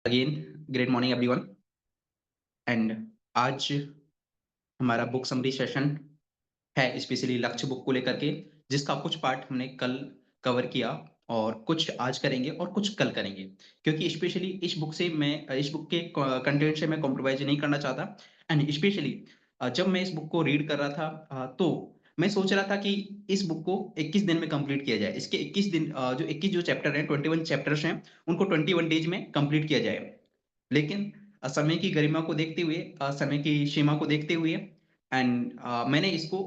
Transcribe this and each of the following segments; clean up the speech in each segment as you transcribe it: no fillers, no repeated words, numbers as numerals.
Again great morning everyone and आज हमारा book summary session है स्पेशली लक्ष्य बुक को लेकर के जिसका कुछ पार्ट हमने कल कवर किया और कुछ आज करेंगे और कुछ कल करेंगे क्योंकि स्पेशली इस बुक के कंटेंट से मैं कॉम्प्रोमाइज नहीं करना चाहता एंड स्पेशली जब मैं इस बुक को रीड कर रहा था तो मैं सोच रहा था कि इस बुक को 21 दिन में कंप्लीट किया जाए इसके 21 दिन जो 21 जो चैप्टर हैं 21 चैप्टर्स हैं उनको 21 डेज में कंप्लीट किया जाए लेकिन समय की गरिमा को देखते हुए समय की सीमा को देखते हुए एंड मैंने इसको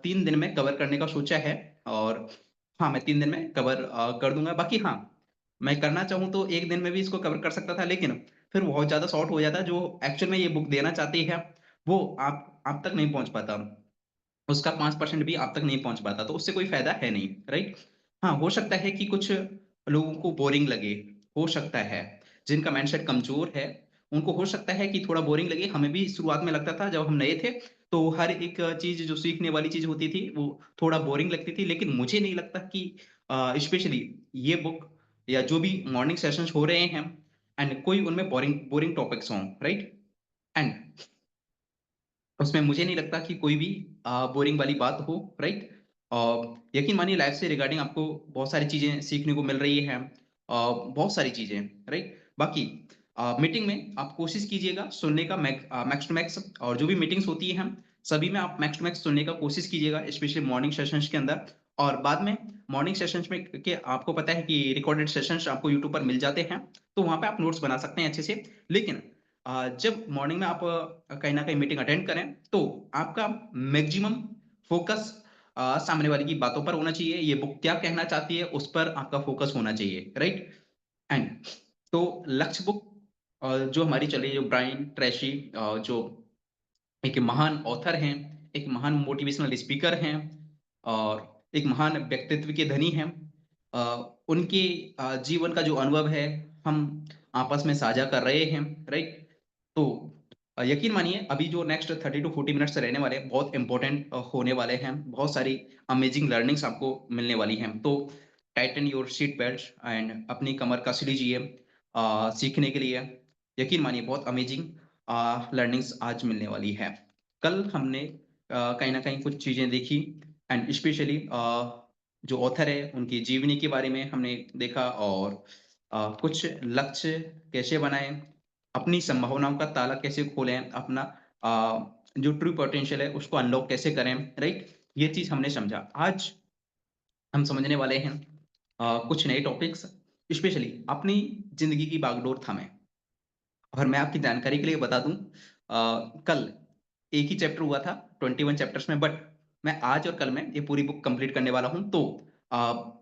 3 दिन में कवर करने का सोचा है और हाँ, मैं 3 दिन में कवर कर दूँगा। बाकी हाँ, मैं करना चाहूँ तो 1 दिन में भी इसको कवर कर सकता था लेकिन फिर बहुत ज़्यादा शॉर्ट हो जाता। जो एक्चुअल में ये बुक देना चाहती है, वो आप तक नहीं पहुँच पाता। उसका 5% भी आप तक नहीं पहुँच पाता, तो उससे कोई फ़ायदा है नहीं, राइट? हाँ, हो सकता है कि कुछ लोगों को बोरिंग लगे, हो सकता है। जिनका माइंडसेट कमज़ोर है, उनको हो सकता है कि थोड़ा बोरिंग लगे। हमें भी शुरुआत में लगता था जब हम नए थे, तो हर एक चीज़ जो सीखने वाली चीज़ होती थी, वो थोड़ा बोरिंग लगती थी। लेकिन मुझे नहीं लगता कि स्पेशली ये बुक या जो भी मॉर्निंग सेशंस हो रहे हैं एंड कोई उनमें बोरिंग बोरिंग टॉपिक्स हों, राइट? एंड उसमें मुझे नहीं लगता कि कोई भी बोरिंग वाली बात हो, राइट? यकीन मानिए लाइफ से रिगार्डिंग आपको बहुत सारी चीज़ें सीखने को मिल रही हैं बहुत सारी चीज़ें, राइट? बाकी मीटिंग में आप कोशिश कीजिएगा सुनने का मैक्स टू मैक्स और जो भी मीटिंग्स होती हैं सभी में आप मैक्स टू मैक्स सुनने का कोशिश कीजिएगा, स्पेशली मॉर्निंग सेशंस के अंदर और बाद में मॉर्निंग सेशंस में के आपको पता है कि रिकॉर्डेड सेशंस आपको यूट्यूब पर मिल जाते हैं, तो वहाँ पे आप नोट्स बना सकते हैं अच्छे से। लेकिन जब मॉर्निंग में आप कहीं न कहीं मीटिंग अटेंड करें, तो आपका मैक्सिमम फ़ोकस सामने वाले की बातों पर होना चाहिए, ये बुक क्या कहना चाहती है, उस पर आपका फ़ोकस होना चाहिए, राइट? एंड तो लक्ष्य बुक जो हमारी चल रही है, जो ब्रायन ट्रेसी जो एक महान ऑथर हैं, एक महान मोटिवेशनल स्पीकर हैं और एक महान व्यक्तित्व के धनी हैं। अ, उनके जीवन का जो अनुभव है, हम आपस में साझा कर रहे हैं, राइट? तो यकीन मानिए अभी जो नेक्स्ट 30 टू 40 मिनट्स रहने वाले हैं, बहुत इम्पोर्टेंट होने वाले हैं। बहुत सारी अमेजिंग लर्निंग्स आपको मिलने वाली हैं। तो Titan your seat belts and अपनी कमर कस लीजिए सीखने के लिए। यकीन मानिए बहुत अमेजिंग लर्निंग्स आज मिलने वाली है। कल हमने कहीं न कहीं कुछ चीज़ें देखी एंड स्पेशली जो ऑथर है उनकी जीवनी के बारे में हमने देखा और कुछ लक्ष्य कैसे बनाएँ, अपनी संभावनाओं का ताला कैसे खोलें, अपना जो ट्रू पोटेंशियल है उसको अनलॉक कैसे करें, राइट? ये चीज़ हमने समझा। आज हम समझने वाले हैं कुछ नए टॉपिक्स स्पेशली अपनी ज़िंदगी की बागडोर थामें। और मैं आपकी जानकारी के लिए बता दूँ कल एक ही चैप्टर हुआ था 21 चैप्टर्स में बट मैं आज और कल में ये पूरी बुक कंप्लीट करने वाला हूँ। तो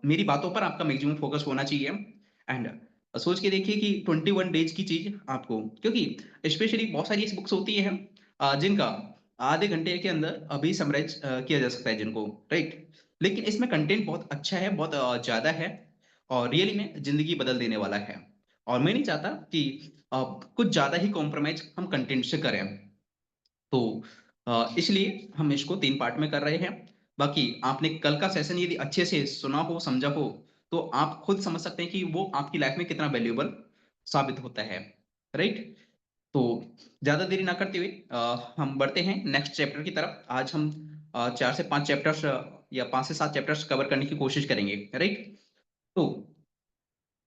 मेरी बातों पर आपका मैक्सिमम फोकस होना चाहिए एंड सोच के देखिए कि 21 डेज़ की चीज़ आपको क्योंकि स्पेशली बहुत सारी ऐसी बुक्स होती हैं जिनका आधे घंटे के अंदर अभी समराइज़ किया जा सकता है जिनको, राइट? लेकिन इसमें कंटेंट बहुत अच्छा है, बहुत ज़्यादा है और रियली में ज़िंदगी बदल देने वाला है। और मैं नहीं चाहता कि कुछ ज़्यादा ही कॉम्प्रोमाइज़ हम कंटेंट से करें। तो इसलिए हम इसको 3 पार्ट में कर रहे हैं। बाकी आपने कल का सेशन यदि अच्छे से सुना हो, समझा हो, तो आप खुद समझ सकते हैं कि वो आपकी लाइफ़ में कितना वैल्यूएबल साबित होता है। राइट? तो ज़्यादा देरी ना करते हुए हम बढ़ते हैं नेक्स्ट चैप्टर की तरफ। आज हम 4 से 5 चैप्टर्स या 5 से 7 चैप्टर्स कवर करने की कोशिश करेंगे। राइट? तो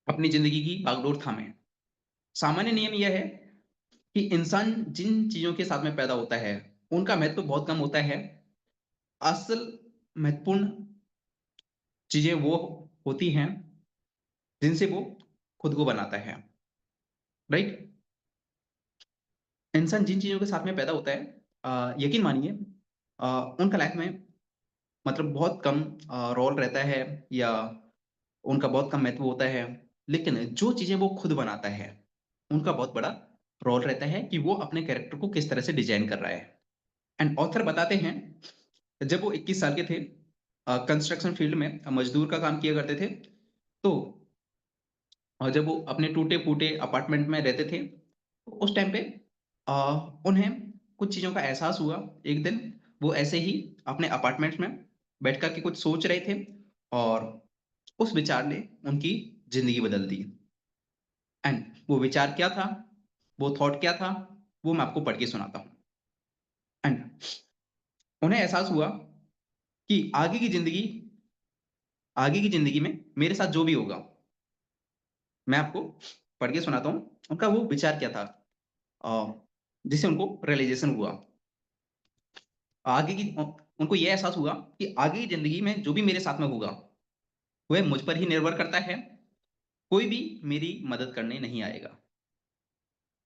अपनी ज़िंदगी की बागडोर थामें। सामान्य नियम यह है कि इंसान जिन चीज़ों के साथ में पैदा होता है, उनका महत्व बहुत कम होता है। असल महत्वपूर्ण चीज़ें वो होती हैं, जिनसे वो खुद को बनाता है, राइट? इंसान जिन चीज़ों के साथ में पैदा होता है यकीन मानिए उनका लाइफ में मतलब बहुत कम रोल रहता है या उनका बहुत कम महत्व होता है। लेकिन जो चीज़ें वो खुद बनाता है, उनका बहुत बड़ा रोल रहता है कि वो अपने कैरेक्टर को किस तरह से डिज़ाइन कर रहा है। एंड ऑथर बताते हैं जब वो 21 साल के थे कंस्ट्रक्शन फील्ड में मज़दूर का काम किया करते थे, तो जब वो अपने टूटे-फूटे अपार्टमेंट में रहते थे, तो उस टाइम पे अ, उन्हें कुछ चीज़ों का एहसास हुआ। एक दिन वो ऐसे ही अपने अपार्टमेंट में बैठ कर के कुछ सोच रहे थे और उस विचार ने उनकी ज़िंदगी बदल दी। एंड वो विचार क्या था, वो थॉट क्या था, वो मैं आपको पढ़ के सुनाता हूँ। एंड उन्हें एहसास हुआ कि आगे की ज़िंदगी में मेरे साथ जो भी होगा, मैं आपको पढ़ के सुनाता हूँ, उनका वो विचार क्या था जिससे उनको रियलाइज़ेशन हुआ। आगे की अ, उनको ये एहसास हुआ कि आगे की ज़िंदगी में जो भी मेरे साथ में होगा, वह मुझ पर ही निर्भर करता है, कोई भी मेरी मदद करने नहीं आएगा।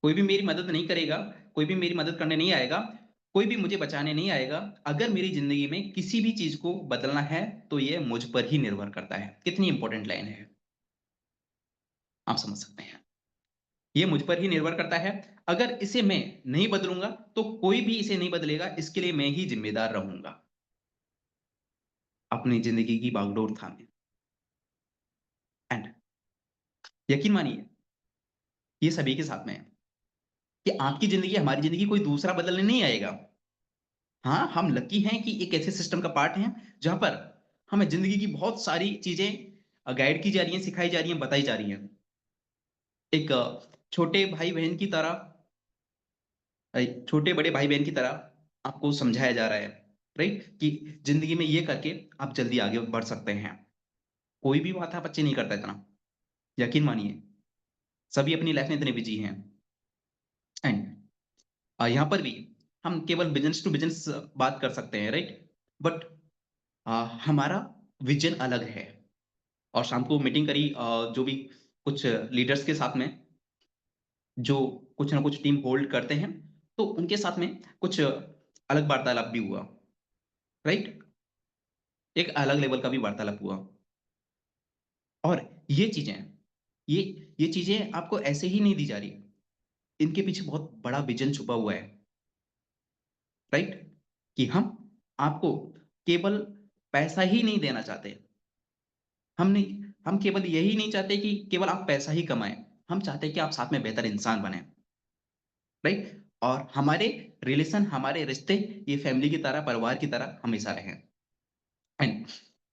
कोई भी मेरी मदद नहीं करेगा, कोई भी मेरी मदद करने नहीं आएगा, कोई भी मुझे बचाने नहीं आएगा। अगर मेरी ज़िंदगी में किसी भी चीज़ को बदलना है, तो ये मुझ पर ही निर्भर करता है। कितनी इम्पोर्टेंट लाइन है, आप समझ सकते हैं। ये मुझ पर ही निर्भर करता है। अगर इसे मैं नहीं बदलूँगा, तो कोई भी इसे नहीं बदलेगा, इसके लिए मैं ही ज़िम्मेदार रहूँगा। अपनी ज़िंदगी की बागडोर थामे। एंड यकीन मानिए, ये सभी के साथ में है कि आपकी ज़िंदगी, हमारी ज़िंदगी कोई दूसरा बदलने नहीं आएगा। हाँ, हम लकी हैं कि एक ऐसे सिस्टम का पार्ट हैं, जहाँ पर हमें ज़िंदगी की बहुत सारी चीज़ें गाइड की जा रही हैं, सिखाई जा रही हैं, बताई जा रही हैं। एक छोटे भाई-बहन की तरह छोटे बड़े भाई-बहन की तरह आपको समझाया जा रहा है, राइट? कि ज़िंदगी में ये करके आप जल्दी आगे बढ़ सकते हैं। कोई भी माथा-पच्ची नहीं करता इतना, यकीन मानिए। सभी अपनी लाइफ़ में इतने बिज़ी हैं। एंड यहाँ पर भी हम केवल बिज़नेस टू बिज़नेस बात कर सकते हैं, राइट? बट अ, हमारा विज़न अलग है। और शाम को मीटिंग करी जो भी कुछ लीडर्स के साथ में, जो कुछ ना कुछ टीम होल्ड करते हैं, तो उनके साथ में कुछ अलग वार्तालाप भी हुआ, राइट? एक अलग लेवल का भी वार्तालाप हुआ। और ये चीज़ें ये ये चीज़ें आपको ऐसे ही नहीं दी जा रही। इनके पीछे बहुत बड़ा विज़न छुपा हुआ है, राइट? कि हम आपको केवल पैसा ही नहीं देना चाहते। हम केवल यही नहीं चाहते कि केवल आप पैसा ही कमाएँ। हम चाहते हैं कि आप साथ में बेहतर इंसान बनें। राइट? और हमारे रिलेशन, हमारे रिश्ते ये फैमिली की तरह, परिवार की तरह हमेशा रहें। एंड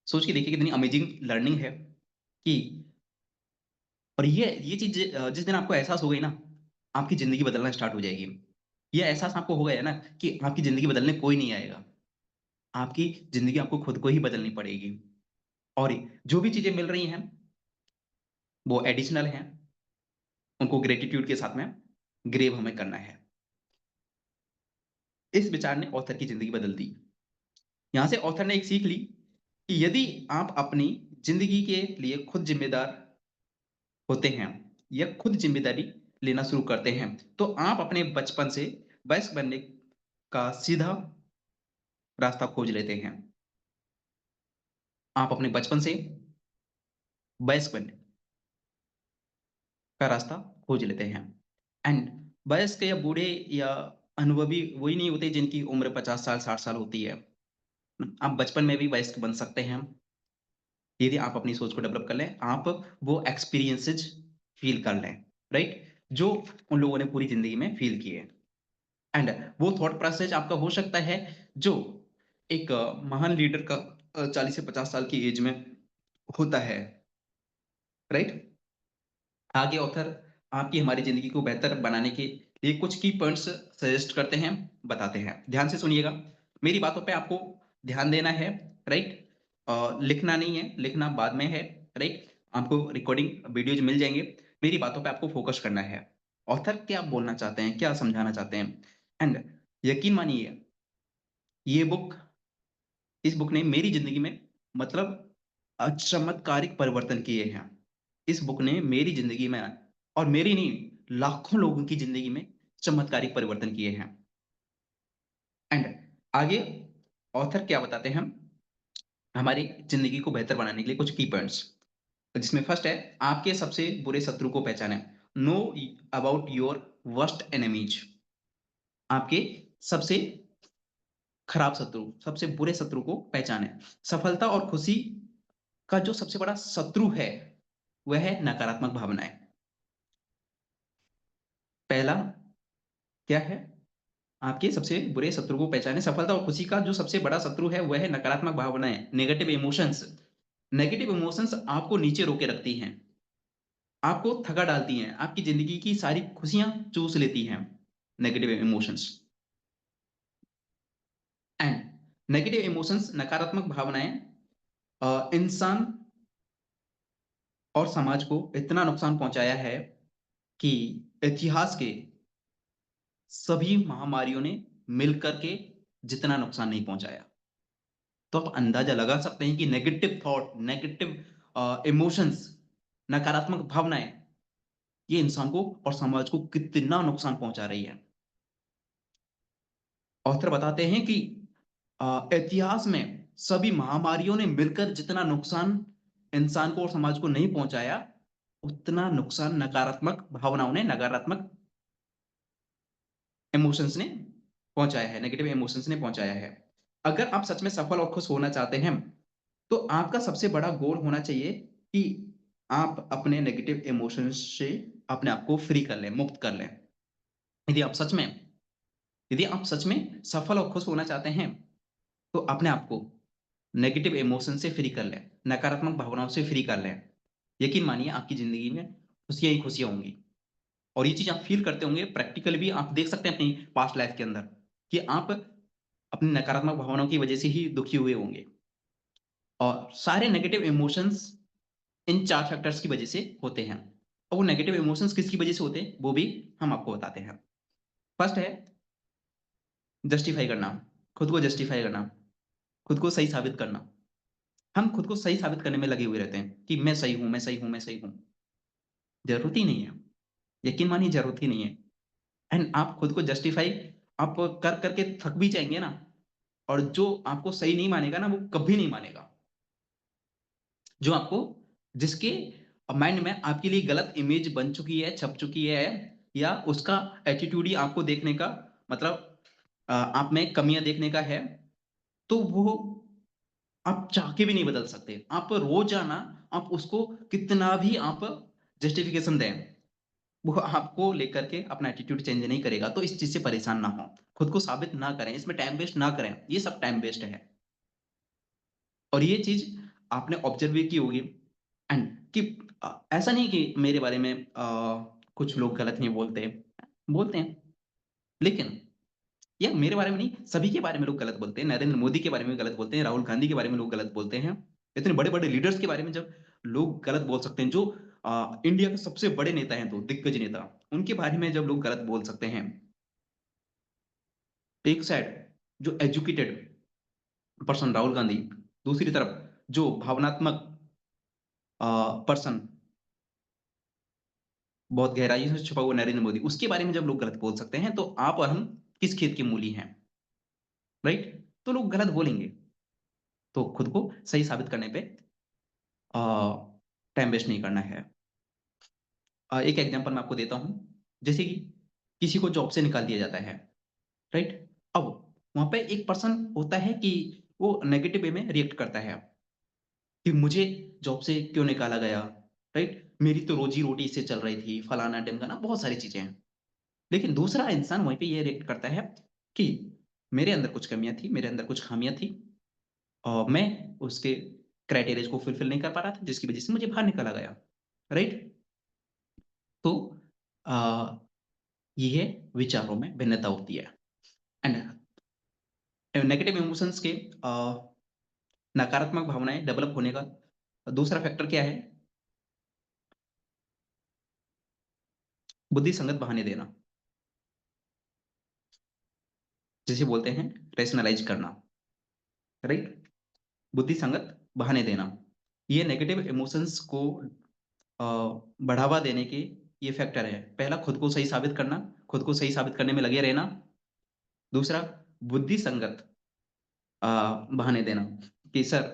सोच के देखिए कितनी अमेजिंग लर्निंग है कि और ये चीज़ जिस दिन आपको एहसास हो गई ना, आपकी ज़िंदगी बदलना स्टार्ट हो जाएगी। ये एहसास आपको हो गया ना कि आपकी ज़िंदगी बदलने कोई नहीं आएगा। आपकी ज़िंदगी आपको खुद को ही बदलनी पड़ेगी। और जो भी चीज़ें मिल रही हैं, वो एडिशनल हैं। उनको ग्रैटिट्यूड के साथ में ग्रेव हमें करना है। इस विचार ने ऑथर की ज़िंदगी बदल दी। यहाँ से ऑथर ने एक सीख ली कि यदि आप अपनी ज़िंदगी के लिए खुद ज़िम्मेदार होते हैं या खुद ज़िम्मेदारी लेना शुरू करते हैं, तो आप अपने बचपन से वयस्क बनने का सीधा रास्ता खोज लेते हैं। आप अपने बचपन से वयस्क बनने का रास्ता खोज लेते हैं। एंड वयस्क या बूढ़े या अनुभवी वही नहीं होते जिनकी उम्र 50 साल, 60 साल होती है। आप बचपन में भी वयस्क बन सकते हैं। यदि आप अपनी सोच को डेवलप कर लें, आप वो एक्सपीरियंसेस फ़ील कर लें, राइट? जो उन लोगों ने पूरी ज़िंदगी में फ़ील किए। एंड वो थॉट प्रोसेस आपका हो सकता है जो एक महान लीडर का 40 से 50 साल की एज में होता है, राइट? आगे ऑथर आपकी हमारी ज़िंदगी को बेहतर बनाने के लिए कुछ की पॉइंट्स सजेस्ट करते हैं, बताते हैं। ध्यान से सुनिएगा। मेरी बातों पे आपको ध्यान देना है, राइट? लिखना नहीं है, लिखना बाद में है, राइट? आपको रिकॉर्डिंग वीडियोज़ मिल जाएँगे। मेरी बातों पे आपको फ़ोकस करना है। ऑथर क्या बोलना चाहते हैं, क्या समझाना चाहते हैं? एंड यकीन मानिए, ये बुक इस बुक ने मेरी ज़िंदगी में मतलब चमत्कारिक परिवर्तन किए हैं। इस बुक ने मेरी ज़िंदगी में और मेरी नहीं, लाखों लोगों की ज़िंदगी में चमत्कारिक परिवर्तन किए हैं। एंड आगे ऑथर क्या बताते हैं हमारी ज़िंदगी को बेहतर बनाने के लिए कुछ की पॉइंट्स, जिसमें फर्स्ट है आपके सबसे बुरे शत्रु को पहचानें। Know about your worst enemies. आपके सबसे खराब शत्रु, सबसे बुरे शत्रु को पहचानें। सफलता और खुशी का जो सबसे बड़ा शत्रु है, वह है नकारात्मक भावनाएँ। पहला क्या है? आपके सबसे बुरे शत्रु को पहचानें। सफलता और खुशी का जो सबसे बड़ा शत्रु है, वह है नकारात्मक भावनाएँ, नेगेटिव इमोशंस। नेगेटिव इमोशंस आपको नीचे रोके रखती हैं। आपको थका डालती हैं, आपकी ज़िंदगी की सारी खुशियाँ चूस लेती हैं, negative emotions. And negative emotions नकारात्मक भावनाएँ इंसान और समाज को इतना नुकसान पहुँचाया है कि इतिहास के सभी महामारियों ने मिलकर के जितना नुकसान नहीं पहुँचाया। तो आप अंदाज़ा लगा सकते हैं कि नेगेटिव थॉट, नेगेटिव इमोशंस, नकारात्मक भावनाएँ, ये इंसान को और समाज को कितना नुकसान पहुँचा रही है। ऑथर बताते हैं कि इतिहास में सभी महामारियों ने मिलकर जितना नुकसान इंसान को और समाज को नहीं पहुँचाया, उतना नुकसान नकारात्मक भावनाओं ने, नकारात्मक इमोशंस ने पहुँचाया है, नेगेटिव इमोशंस ने पहुँचाया है। अगर आप सच में सफल और खुश होना चाहते हैं, तो आपका सबसे बड़ा गोल होना चाहिए कि आप अपने नेगेटिव इमोशंस से अपने आप को फ्री कर लें, मुक्त कर लें। यदि आप सच में यदि आप सच में सफल और खुश होना चाहते हैं, तो अपने आप को नेगेटिव इमोशन से फ्री कर लें, नकारात्मक भावनाओं से फ्री कर लें। यकीन मानिए आपकी ज़िंदगी में खुशियाँ ही खुशियाँ होंगी और ये चीज़ आप फ़ील करते होंगे, प्रैक्टिकली भी आप देख सकते हैं अपनी पास्ट लाइफ़ के अंदर कि आप अपनी नकारात्मक भावनाओं की वजह से ही दुखी हुए होंगे और सारे नेगेटिव इमोशंस इन 4 फैक्टर्स की वजह से होते हैं और वो नेगेटिव इमोशंस किसकी वजह से होते हैं, वो भी हम आपको बताते हैं। फर्स्ट है जस्टिफाई करना, खुद को जस्टिफाई करना, खुद को सही साबित करना। हम खुद को सही साबित करने में लगे हुए रहते हैं कि मैं सही हूँ, मैं सही हूँ, मैं सही हूँ। ज़रूरत ही नहीं है। यकीन मानिए ज़रूरत ही नहीं है। एंड आप खुद को जस्टिफाई आप कर के थक भी जाएँगे ना और जो आपको सही नहीं मानेगा ना, वो कभी नहीं मानेगा। जो आपको जिसके माइंड में आपके लिए गलत इमेज बन चुकी है, छप चुकी है या उसका एटीट्यूड ही आपको देखने का मतलब आप में कमियाँ देखने का है, तो वो आप चाह के भी नहीं बदल सकते। आप रोज़ाना आप उसको कितना भी आप जस्टिफ़िकेशन दें, वो आपको लेकर के अपना एटीट्यूड चेंज नहीं करेगा। तो इस चीज़ से परेशान ना हों, खुद को साबित ना करें, इसमें टाइम वेस्ट ना करें। ये सब टाइम वेस्ट है और ये चीज़ आपने ऑब्ज़र्व भी की होगी एंड कि ऐसा नहीं कि मेरे बारे में कुछ लोग गलत नहीं बोलते, बोलते हैं। लेकिन या मेरे बारे में नहीं, सभी के बारे में लोग गलत बोलते हैं। नरेंद्र मोदी के बारे में भी गलत बोलते हैं, राहुल गांधी के बारे में लोग गलत बोलते हैं। इतने बड़े-बड़े लीडर्स के बारे में जब लोग गलत बोल सकते हैं, जो इंडिया के सबसे बड़े नेता हैं 2 दिग्गज नेता, उनके बारे में जब लोग गलत बोल सकते हैं। एक साइड जो एजुकेटेड पर्सन राहुल गांधी, दूसरी तरफ जो भावनात्मक पर्सन बहुत गहराई से छुपा हुआ नरेंद्र मोदी, उसके बारे में जब लोग गलत बोल सकते हैं, तो आप और हम किस खेत की मूली हैं, राइट? तो लोग गलत बोलेंगे। तो खुद को सही साबित करने पे अ, टाइम वेस्ट नहीं करना है। एक एग्ज़ाम्पल मैं आपको देता हूँ। जैसे कि किसी को जॉब से निकाल दिया जाता है, राइट? अब वहाँ पे एक पर्सन होता है कि वो नेगेटिव वे में रिएक्ट करता है कि मुझे जॉब से क्यों निकाला गया, राइट? मेरी तो रोज़ी-रोटी इससे चल रही थी, फलाना-ढिमकाना बहुत सारी चीज़ें हैं। लेकिन दूसरा इंसान वहीं पे ये रिएक्ट करता है कि मेरे अंदर कुछ कमियाँ थी, मेरे अंदर कुछ खामियाँ थी और मैं उसके क्राइटेरियाज़ को फुलफ़िल नहीं कर पा रहा था, जिसकी वज़ह से मुझे बाहर निकाला गया, राइट? तो अ, ये विचारों में भिन्नता होती है एंड नेगेटिव इमोशंस के नकारात्मक भावनाएँ डेवलप होने का दूसरा फैक्टर क्या है? बुद्धि संगत बहाने देना, जिसे बोलते हैं रैशनलाइज़ करना, राइट? बुद्धि संगत बहाने देना। ये नेगेटिव इमोशंस को अ, बढ़ावा देने के ये फैक्टर है। पहला खुद को सही साबित करना, खुद को सही साबित करने में लगे रहना। दूसरा बुद्धि संगत अ, बहाने देना कि सर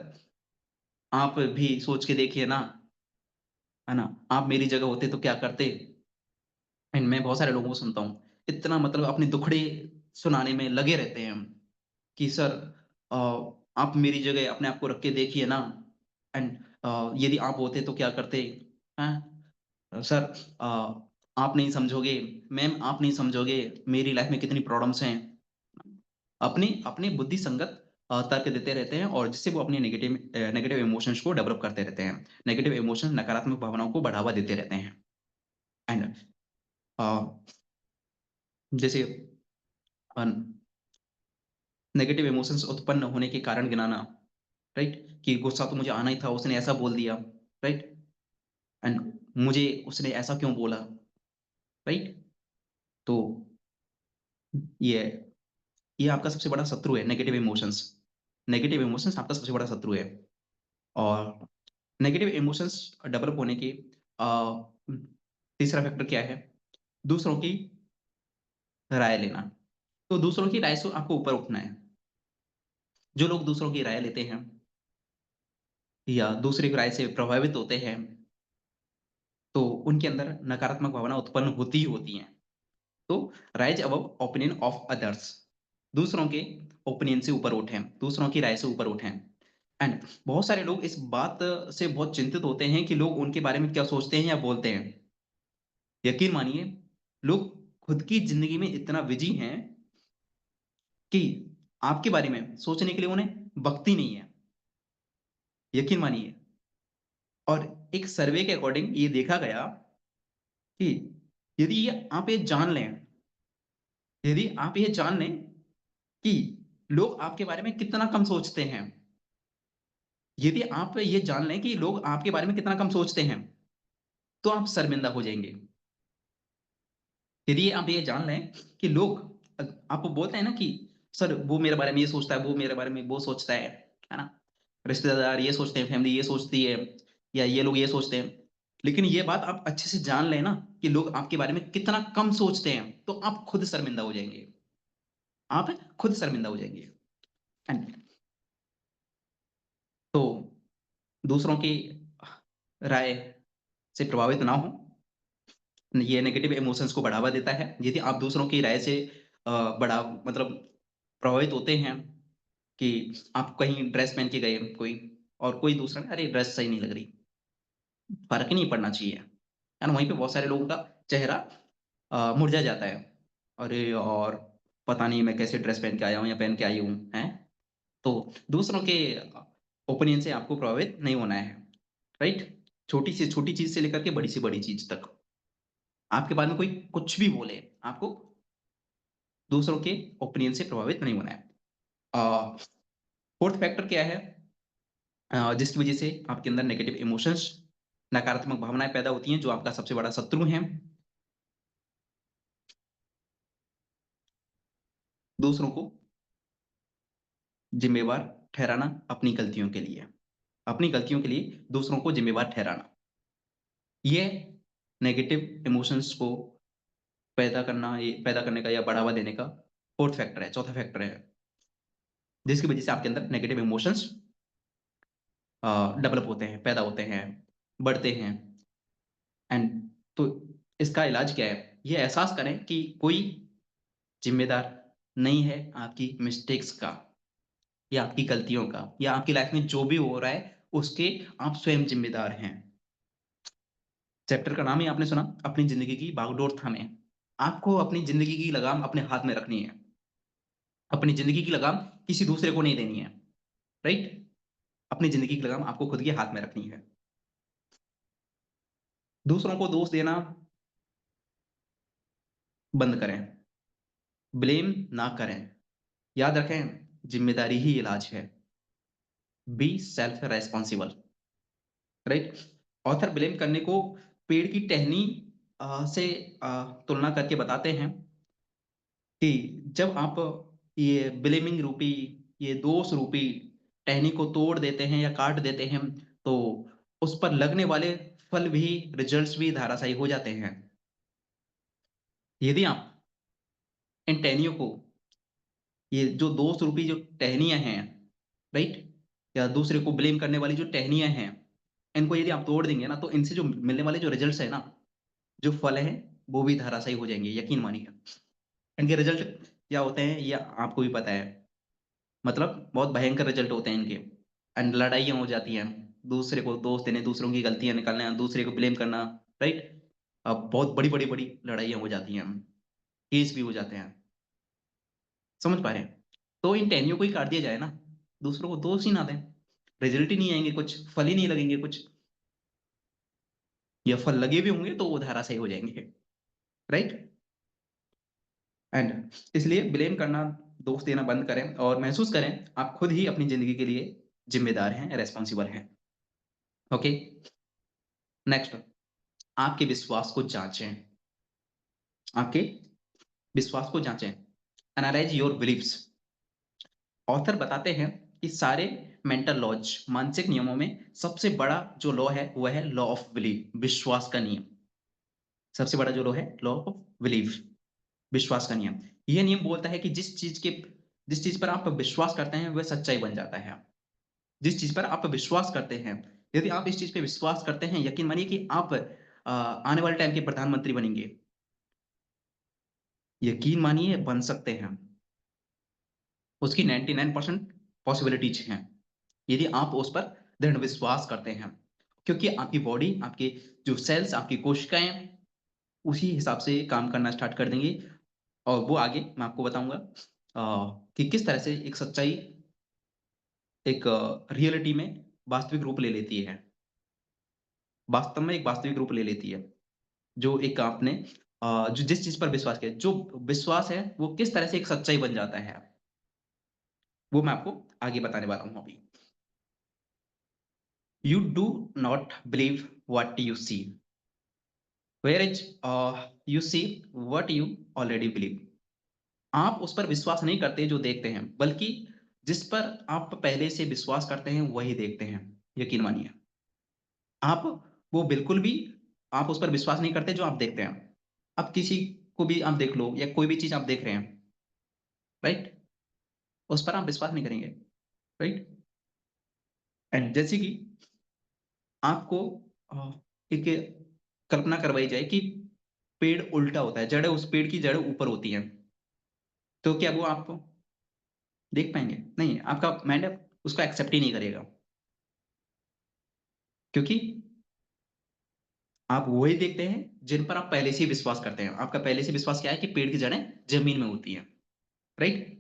आप भी सोच के देखिए ना, है ना? आप मेरी जगह होते तो क्या करते? एंड मैं बहुत सारे लोगों को सुनता हूँ, इतना मतलब अपने दुखड़े सुनाने में लगे रहते हैं कि सर अ, आप मेरी जगह अपने आप को रख के देखिए ना एंड यदि आप होते तो क्या करते? हैं? सर आप नहीं समझोगे, मैम आप नहीं समझोगे, मेरी लाइफ में कितनी प्रॉब्लम्स हैं। अपनी अपनी बुद्धि संगत तर्क देते रहते हैं और जिससे वो अपनी नेगेटिव इमोशंस को डेवलप करते रहते हैं। नेगेटिव इमोशंस नकारात्मक भावनाओं को बढ़ावा देते रहते हैं। एंड अ, जैसे अ, नेगेटिव इमोशंस उत्पन्न होने के कारण गिनाना, राइट? कि गुस्सा तो मुझे आना ही था, उसने ऐसा बोल दिया, राइट? एंड मुझे उसने ऐसा क्यों बोला, राइट? तो ये ये आपका सबसे बड़ा शत्रु है, नेगेटिव इमोशंस। नेगेटिव इमोशंस आपका सबसे बड़ा शत्रु है। और नेगेटिव इमोशंस डेवलप होने के अ, तीसरा फैक्टर क्या है? दूसरों की राय लेना। तो दूसरों की राय से आपको ऊपर उठना है। जो लोग दूसरों की राय लेते हैं या दूसरे की राय से प्रभावित होते हैं, तो उनके अंदर नकारात्मक भावना उत्पन्न होती ही होती हैं। तो rise above opinion of others. दूसरों के ओपिनियन से ऊपर उठें, दूसरों की राय से ऊपर उठें। एंड बहुत सारे लोग इस बात से बहुत चिंतित होते हैं कि लोग उनके बारे में क्या सोचते हैं या बोलते हैं। यकीन मानिए, लोग खुद की ज़िंदगी में इतना बिज़ी हैं कि आपके बारे में सोचने के लिए उन्हें वक़्त ही नहीं है। यकीन मानिए। और एक सर्वे के अकॉर्डिंग ये देखा गया कि यदि ये आप ये जान लें यदि आप ये जान लें कि लोग आपके बारे में कितना कम सोचते हैं, यदि आप ये जान लें कि लोग आपके बारे में कितना कम सोचते हैं, तो आप शर्मिंदा हो जाएँगे। यदि आप ये जान लें कि लोग आपको बोलते हैं ना कि सर वो मेरे बारे में ये सोचता है, वो मेरे बारे में वो सोचता है ना? रिश्तेदार ये सोचते हैं, फैमिली ये सोचती है या ये लोग ये सोचते हैं। लेकिन ये बात आप अच्छे से जान लें ना कि लोग आपके बारे में कितना कम सोचते हैं, तो आप खुद शर्मिंदा हो जाएँगे। आप खुद शर्मिंदा हो जाएँगे। एंड तो दूसरों की राय से प्रभावित ना हों, ये नेगेटिव इमोशंस को बढ़ावा देता है। यदि आप दूसरों की राय से अ, बड़ा मतलब प्रभावित होते हैं कि आप कहीं ड्रेस पहन के गए कोई और कोई दूसरा अरे ड्रेस सही नहीं लग रही, फ़र्क ही नहीं पड़ना चाहिए। है ना? वहीं पे बहुत सारे लोगों का चेहरा मुरझा जाता है। अरे यार! पता नहीं मैं कैसे ड्रेस पहन के आया हूँ या पहन के आई हूँ, हैं? तो दूसरों के ओपिनियन से आपको प्रभावित नहीं होना है, राइट? छोटी से छोटी चीज़ से लेकर के बड़ी से बड़ी चीज़ तक। आपके बारे में कोई कुछ भी बोले, आपको दूसरों के ओपिनियन से प्रभावित नहीं होना है। अ, 4th फैक्टर क्या है जिसकी वजह से आपके अंदर नेगेटिव इमोशंस, नकारात्मक भावनाएँ पैदा होती हैं, जो आपका सबसे बड़ा शत्रु हैं। दूसरों को ज़िम्मेवार ठहराना अपनी गलतियों के लिए। अपनी गलतियों के लिए दूसरों को ज़िम्मेवार ठहराना। ये नेगेटिव इमोशंस को ये पैदा करने का या बढ़ावा देने का 4th फैक्टर है, चौथा फैक्टर है, जिसकी वजह से आपके अंदर नेगेटिव इमोशंस डेवलप होते हैं, पैदा होते हैं, बढ़ते हैं। एंड तो इसका इलाज क्या है? ये एहसास करें कि कोई ज़िम्मेदार नहीं है आपकी मिस्टेक्स का या आपकी गलतियों का या आपकी लाइफ़ में जो भी हो रहा है, उसके आप स्वयं ज़िम्मेदार हैं। चैप्टर का नाम ही आपने सुना, अपनी ज़िंदगी की बागडोर थामें। आपको अपनी ज़िंदगी की लगाम अपने हाथ में रखनी है। अपनी ज़िंदगी की लगाम किसी दूसरे को नहीं देनी है, राइट? अपनी ज़िंदगी की लगाम आपको खुद के हाथ में रखनी है। दूसरों को दोष देना बंद करें, ब्लेम ना करें। याद रखें, ज़िम्मेदारी ही इलाज है। Be self responsible, right? Author blame करने को पेड़ की टहनी से तुलना करके बताते हैं कि जब आप ये ब्लेमिंग रूपी, ये दोष रूपी टहनी को तोड़ देते हैं या काट देते हैं, तो उस पर लगने वाले फल भी, रिजल्ट्स भी धराशायी हो जाते हैं। यदि आप इन टहनियों को, ये जो दोष रूपी जो टहनियाँ हैं, राइट? या दूसरे को ब्लेम करने वाली जो टहनियाँ हैं, इनको यदि आप तोड़ देंगे ना, तो इनसे जो मिलने वाले जो रिजल्ट्स हैं ना, जो फल हैं, वो भी धराशायी हो जाएँगे, यकीन मानिए। इनके रिजल्ट क्या होते हैं, ये आपको भी पता है। मतलब बहुत भयंकर रिजल्ट होते हैं इनके। एंड लड़ाइयाँ हो जाती हैं, दूसरे को दोष देने, दूसरों की गलतियाँ निकालना, दूसरे को ब्लेम करना, राइट? बहुत बड़ी-बड़ी लड़ाइयाँ हो जाती हैं, केस भी हो जाते हैं। समझ पा रहे हैं? तो इन टहनियों को ही काट दिया जाए ना, दूसरों को दोष ही ना दें। रिजल्ट ही नहीं आएँगे कुछ, फल ही नहीं लगेंगे कुछ, या फल लगे भी होंगे तो वो धराशायी हो जाएँगे, राइट? एंड इसलिए ब्लेम करना, दोष देना बंद करें और महसूस करें, आप खुद ही अपनी ज़िंदगी के लिए ज़िम्मेदार हैं, रिस्पॉन्सिबल हैं। ओके? नेक्स्ट, आपके विश्वास को जाँचें। आपके विश्वास को जाँचें। Analyse your beliefs. ऑथर बताते हैं कि सारे मेंटल लॉज, मानसिक नियमों में सबसे बड़ा जो लॉ है, वह है लॉ ऑफ बिलीफ, विश्वास का नियम। सबसे बड़ा जो लॉ है, लॉ ऑफ बिलीफ, विश्वास का नियम। यह नियम बोलता है कि जिस चीज़ पर आप विश्वास करते हैं, वह सच्चाई बन जाता है। जिस चीज़ पर आप विश्वास करते हैं, यदि आप इस चीज़ पे विश्वास करते हैं, यकीन मानिए कि आप आने वाले टाइम के प्रधानमंत्री बनेंगे। यकीन मानिए बन सकते हैं। उसकी 99% पॉसिबिलिटीज़ हैं, यदि आप उस पर दृढ़ विश्वास करते हैं। क्योंकि आपकी बॉडी, आपके जो सेल्स, आपकी कोशिकाएँ उसी हिसाब से काम करना स्टार्ट कर देंगी और वो आगे मैं आपको बताऊँगा कि किस तरह से एक सच्चाई एक रियलिटी में वास्तविक रूप ले लेती है। वास्तव में एक वास्तविक रूप ले लेती है। जो एक आपने जो जिस चीज़ पर विश्वास किया, जो विश्वास है, वो किस तरह से एक सच्चाई बन जाता है, वो मैं आपको आगे बताने वाला हूँ अभी। You do not believe what you see, whereas you see what you already believe. आप उस पर विश्वास नहीं करते जो देखते हैं, बल्कि जिस पर आप पहले से विश्वास करते हैं, वही देखते हैं। यकीन मानिए। आप वो बिल्कुल भी आप उस पर विश्वास नहीं करते जो आप देखते हैं। अब किसी को भी आप देख लो या कोई भी चीज़ आप देख रहे हैं, राइट? उस पर आप विश्वास नहीं करेंगे, राइट? एंड जैसे कि आपको अ, एक कल्पना करवाई जाए कि पेड़ उल्टा होता है, जड़ें उस पेड़ की जड़ें ऊपर होती हैं, तो क्या वो आप देख पाएँगे? नहीं, आपका माइंड उसको एक्सेप्ट ही नहीं करेगा, क्योंकि आप वही देखते हैं जिन पर आप पहले से ही विश्वास करते हैं। आपका पहले से विश्वास क्या है कि पेड़ की जड़ें ज़मीन में होती हैं, राइट?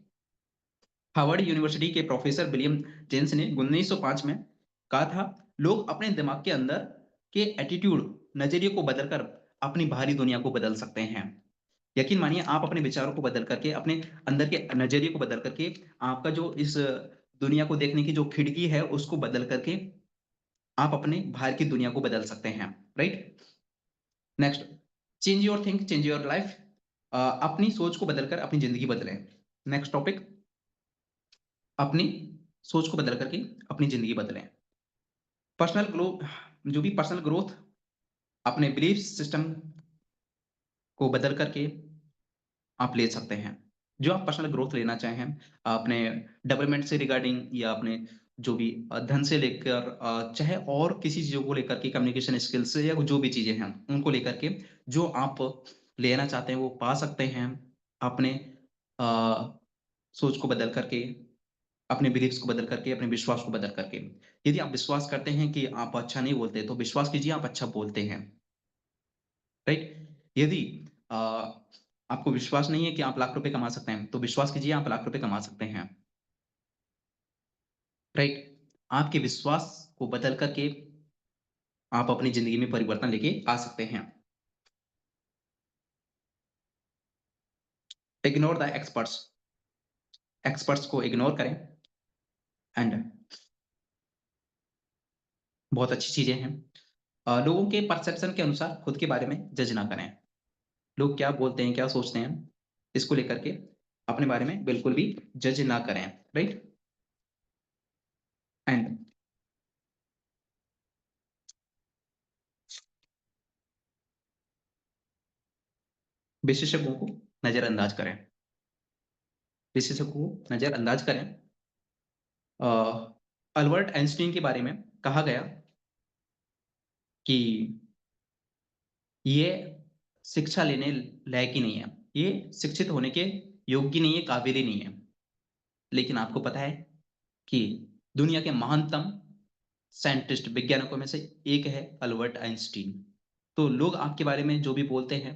हार्वर्ड यूनिवर्सिटी के प्रोफेसर विलियम जेम्स ने 1905 में कहा था, लोग अपने दिमाग के अंदर के एटीट्यूड, नज़रिए को बदलकर अपनी बाहरी दुनिया को बदल सकते हैं। यकीन मानिए आप अपने विचारों को बदल करके, अपने अंदर के नज़रिए को बदल करके, आपका जो इस दुनिया को देखने की जो खिड़की है, उसको बदल करके आप अपने बाहर की दुनिया को बदल सकते हैं, right? Next, change your think, change your life. अपनी सोच को बदलकर अपनी ज़िंदगी बदलें। नेक्स्ट टॉपिक, अपनी सोच को बदल करके अपनी ज़िंदगी बदलें। पर्सनल ग्रो जो भी पर्सनल ग्रोथ अपने बिलीफ सिस्टम को बदल करके आप ले सकते हैं। जो आप पर्सनल ग्रोथ लेना चाहें, अपने डेवलपमेंट से रिगार्डिंग या अपने जो भी धन से लेकर चाहे और किसी चीज़ों को लेकर के कम्युनिकेशन स्किल्स या जो भी चीज़ें हैं, उनको लेकर के जो आप लेना चाहते हैं, वो पा सकते हैं। अपने अ, सोच को बदल करके, अपने बिलीफ्स को बदल करके, अपने विश्वास को बदल करके। यदि आप विश्वास करते हैं कि आप अच्छा नहीं बोलते, तो विश्वास कीजिए आप अच्छा बोलते हैं, राइट? यदि अ, आपको विश्वास नहीं है कि आप लाख रुपए कमा सकते हैं, तो विश्वास कीजिए आप लाख रुपए कमा सकते हैं, राइट? आपके विश्वास को बदल करके आप अपनी ज़िंदगी में परिवर्तन लेके आ सकते हैं। इग्नोर द एक्सपर्ट्स, एक्सपर्ट्स को इग्नोर करें एंड बहुत अच्छी चीज़ें हैं। लोगों के परसेप्शन के अनुसार खुद के बारे में जज ना करें। लोग क्या बोलते हैं, क्या सोचते हैं, इसको लेकर के अपने बारे में बिल्कुल भी जज ना करें, राइट? एंड विशेषज्ञों को नज़रअंदाज करें। विशेषज्ञों को नज़रअंदाज करें। अ, अल्बर्ट आइंस्टीन के बारे में कहा गया कि ये शिक्षा लेने लायक ही नहीं है। ये शिक्षित होने के योग्य नहीं है, काबिल ही नहीं है। लेकिन आपको पता है कि दुनिया के महानतम साइंटिस्ट, वैज्ञानिकों में से एक है अल्बर्ट आइंस्टीन। तो लोग आपके बारे में जो भी बोलते हैं,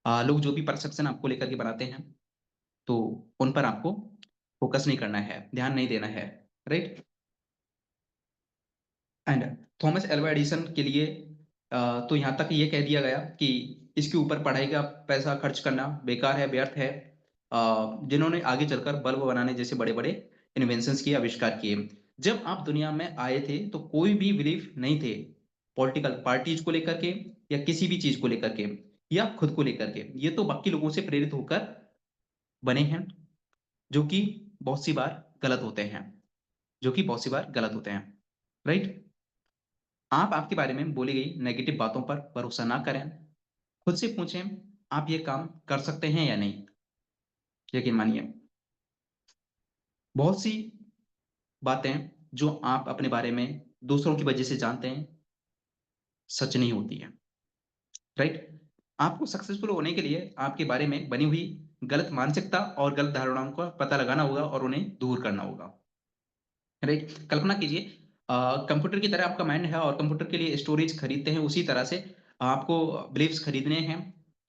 लोग जो भी परसेप्शन आपको लेकर के बनाते हैं, तो उन पर आपको फ़ोकस नहीं करना है, ध्यान नहीं देना है, right? And Thomas Alva Edison के लिए तो यहाँ तक ये कह दिया गया कि इसके ऊपर पढ़ाई का पैसा खर्च करना बेकार है, व्यर्थ है। जिन्होंने आगे चलकर बल्ब बनाने जैसे बड़े-बड़े इन्वेंशंस किए, आविष्कार किए। जब आप दुनिया में आए थे, तो कोई भी बिलीफ नहीं थे, पॉलिटिकल पार्टीज़ को लेकर के या किसी भी चीज़ को लेकर के या खुद को लेकर के। ये तो बाकी लोगों से प्रेरित होकर बने हैं, जो कि बहुत सी बार गलत होते हैं, राइट? आप आपके बारे में बोली गई नेगेटिव बातों पर भरोसा ना करें। खुद से पूछें, आप ये काम कर सकते हैं या नहीं? यकीन मानिए, बहुत सी बातें जो आप अपने बारे में दूसरों की वजह से जानते हैं, सच नहीं होती हैं, राइट? आपको सक्सेसफुल होने के लिए आपके बारे में बनी हुई गलत मानसिकता और गलत धारणाओं का पता लगाना होगा और उन्हें दूर करना होगा, राइट? कल्पना कीजिए कंप्यूटर की तरह आपका माइंड है और कंप्यूटर के लिए स्टोरेज खरीदते हैं, उसी तरह से आपको बिलीफ्स खरीदने हैं,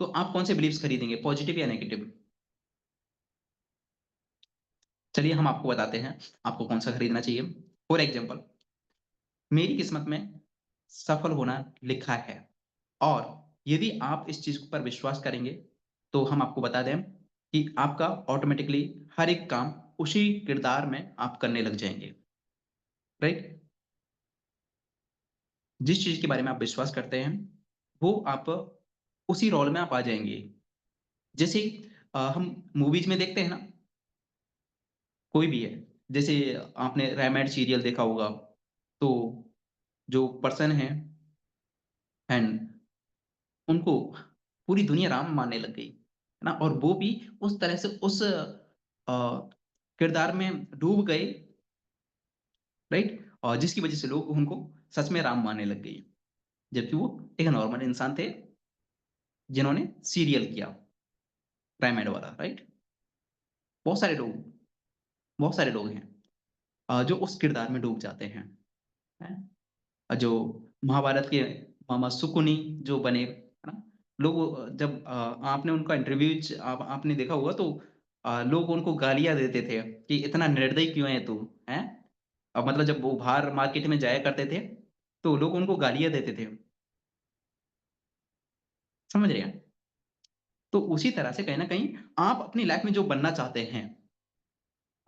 तो आप कौन से बिलीफ्स खरीदेंगे, पॉजिटिव या नेगेटिव? चलिए हम आपको बताते हैं, आपको कौन-सा खरीदना चाहिए। फॉर एग्ज़ाम्पल मेरी किस्मत में सफल होना लिखा है और यदि आप इस चीज़ पर विश्वास करेंगे, तो हम आपको बता दें कि आपका ऑटोमैटिकली हर एक काम उसी किरदार में आप करने लग जाएँगे, राइट? जिस चीज़ के बारे में आप विश्वास करते हैं, वो आप उसी रोल में आप आ जाएँगे। जैसे हम मूवीज़ में देखते हैं ना, कोई भी है, जैसे आपने रैमेड सीरियल देखा होगा, तो जो पर्सन है एंड उनको पूरी दुनिया राम मानने लग गई, है ना? और वो भी उस तरह से उस किरदार में डूब गए, राइट? और जिसकी वज़ह से लोग उनको सच में राम मानने लग गए, जबकि वो एक नॉर्मल इंसान थे, जिन्होंने सीरियल किया, रैमेड वाला, राइट? बहुत सारे लोग बहुत सारे लोग हैं जो उस किरदार में डूब जाते हैं? जो महाभारत के मामा शकुनी जो बने, है ना? लोग जब आपने उनका इंटरव्यू आपने देखा होगा तो लोग उनको गालियाँ देते थे कि इतना निर्दयी क्यों है तू, हैं? मतलब जब वो बाहर मार्केट में जाया करते थे, तो लोग उनको गालियाँ देते थे, समझ रहे हैं? तो उसी तरह से कहीं न कहीं आप अपनी लाइफ़ में जो बनना चाहते हैं,